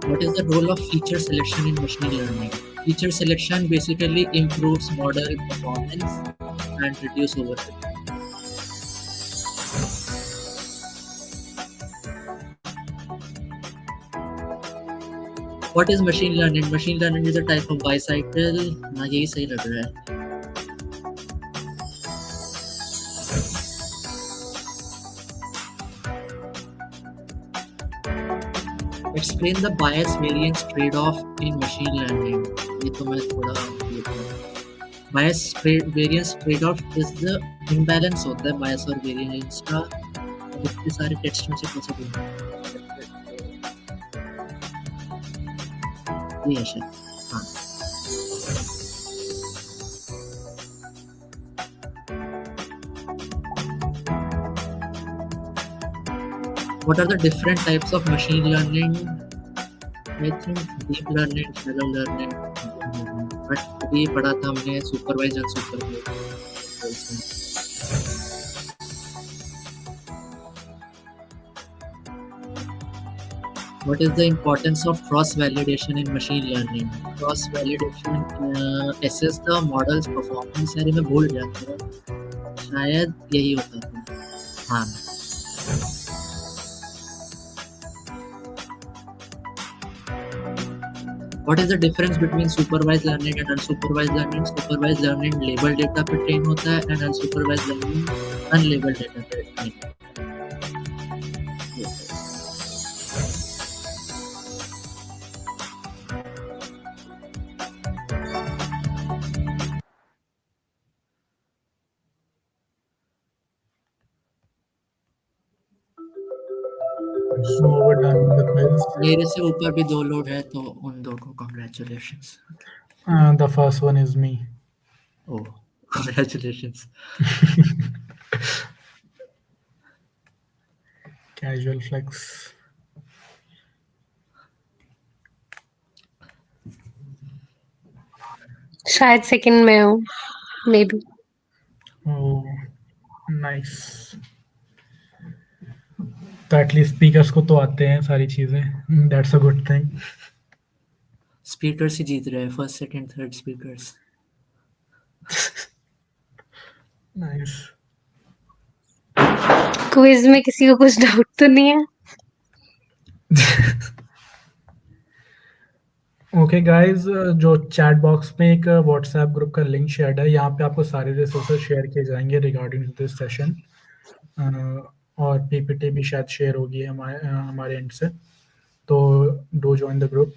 What is the role of feature selection in machine learning? Feature selection basically improves model performance and reduce overfitting. What is machine learning? Machine learning is a type of bicycle. ना यही सही लग रहा है. Explain the bias variance trade-off in machine learning. ये तो मैं थोड़ा bias variance trade-off is the imbalance होता है bias और variance का. इतने सारे टेक्स्ट में से कैसे बोलूं? ये है शायद. हाँ. What are the different types of machine learning? I think deep learning, shallow learning, medium learning. But अभी पढ़ा था हमने supervised and supervised. What is the importance of cross validation in machine learning? Cross validation assess the model's performance. यार ये मैं भूल गया था, शायद यही होता था. हाँ. What is the difference between supervised learning and unsupervised learning? Supervised learning labeled data पे train होता है and unsupervised learning unlabeled data पे train होता है. So we're done with the quiz. मेरे से ऊपर भी 2 लोग हैं तो उन 2 को congratulations. The first one is me. Oh, congratulations. Casual flex. शायद सेकंड में हूँ, मे बी. Oh, nice. तो एटलीस्ट स्पीकर्स को तो आते हैं सारी चीजें. That's a good thing. Speakers ही जीत रहे हैं, first, second, third speakers. Nice. Quiz में किसी को कुछ डाउट तो नहीं है? ओके गाइस, जो चैट बॉक्स में एक व्हाट्सएप ग्रुप का लिंक शेयर है, यहाँ पे आपको सारे रिसोर्सेज शेयर किए जाएंगे रिगार्डिंग दिस सेशन, और पीपीटी भी शायद शेयर होगी हमारे एंड से, तो do join the group.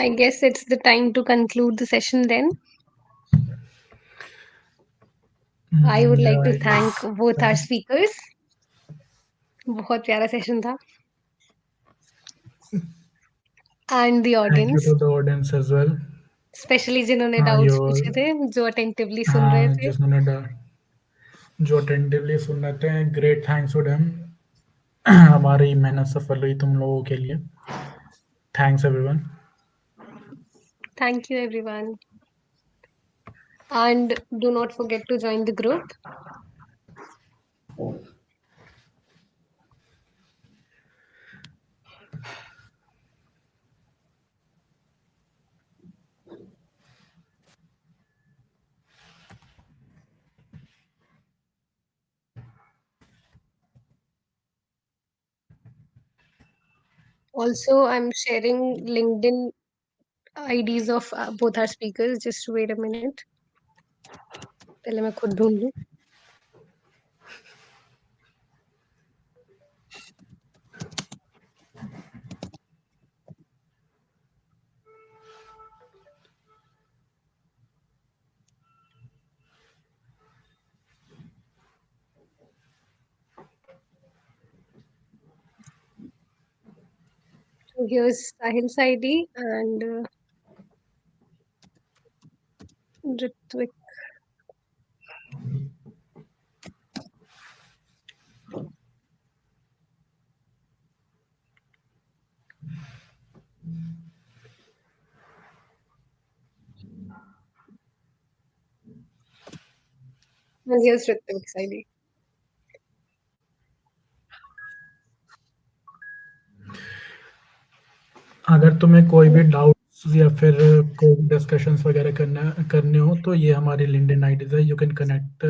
I guess it's the time to conclude the session then. I would like to thank both our speakers. बहुत प्यारा सेशन था. And the thank you audience, to the audience as well. Specially जिन्होंने हाँ, डाउट्स your- पूछे थे, जो अटेंटिवली सुन रहे थे. जो अटेंटिवली सुन रहे थे, ग्रेट थैंक्स टू देम. हमारी मेहनत सफल हुई तुम लोगों के लिए. Thanks everyone. Thank you everyone. And do not forget to join the group. Also, I'm sharing LinkedIn IDs of both our speakers. Just wait a minute. पहले मैं खुद ढूंढ लूं. So here's Sahil's ID and Ritvik. And here's Ritvik's ID. अगर तुम्हें कोई भी डाउट्स या फिर कोई डिस्कशंस वगैरह करने हो तो ये हमारी लिंक्डइन आईडीज है. You can connect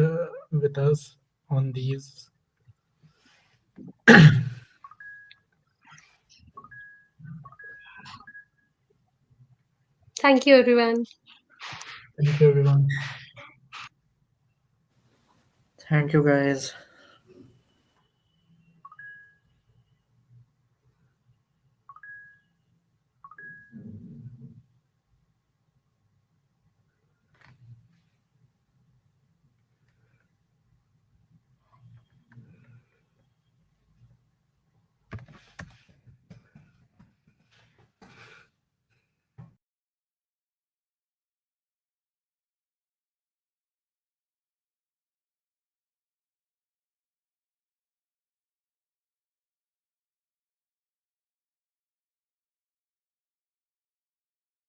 with us on these. Thank you everyone. Thank you everyone. Thank you, guys.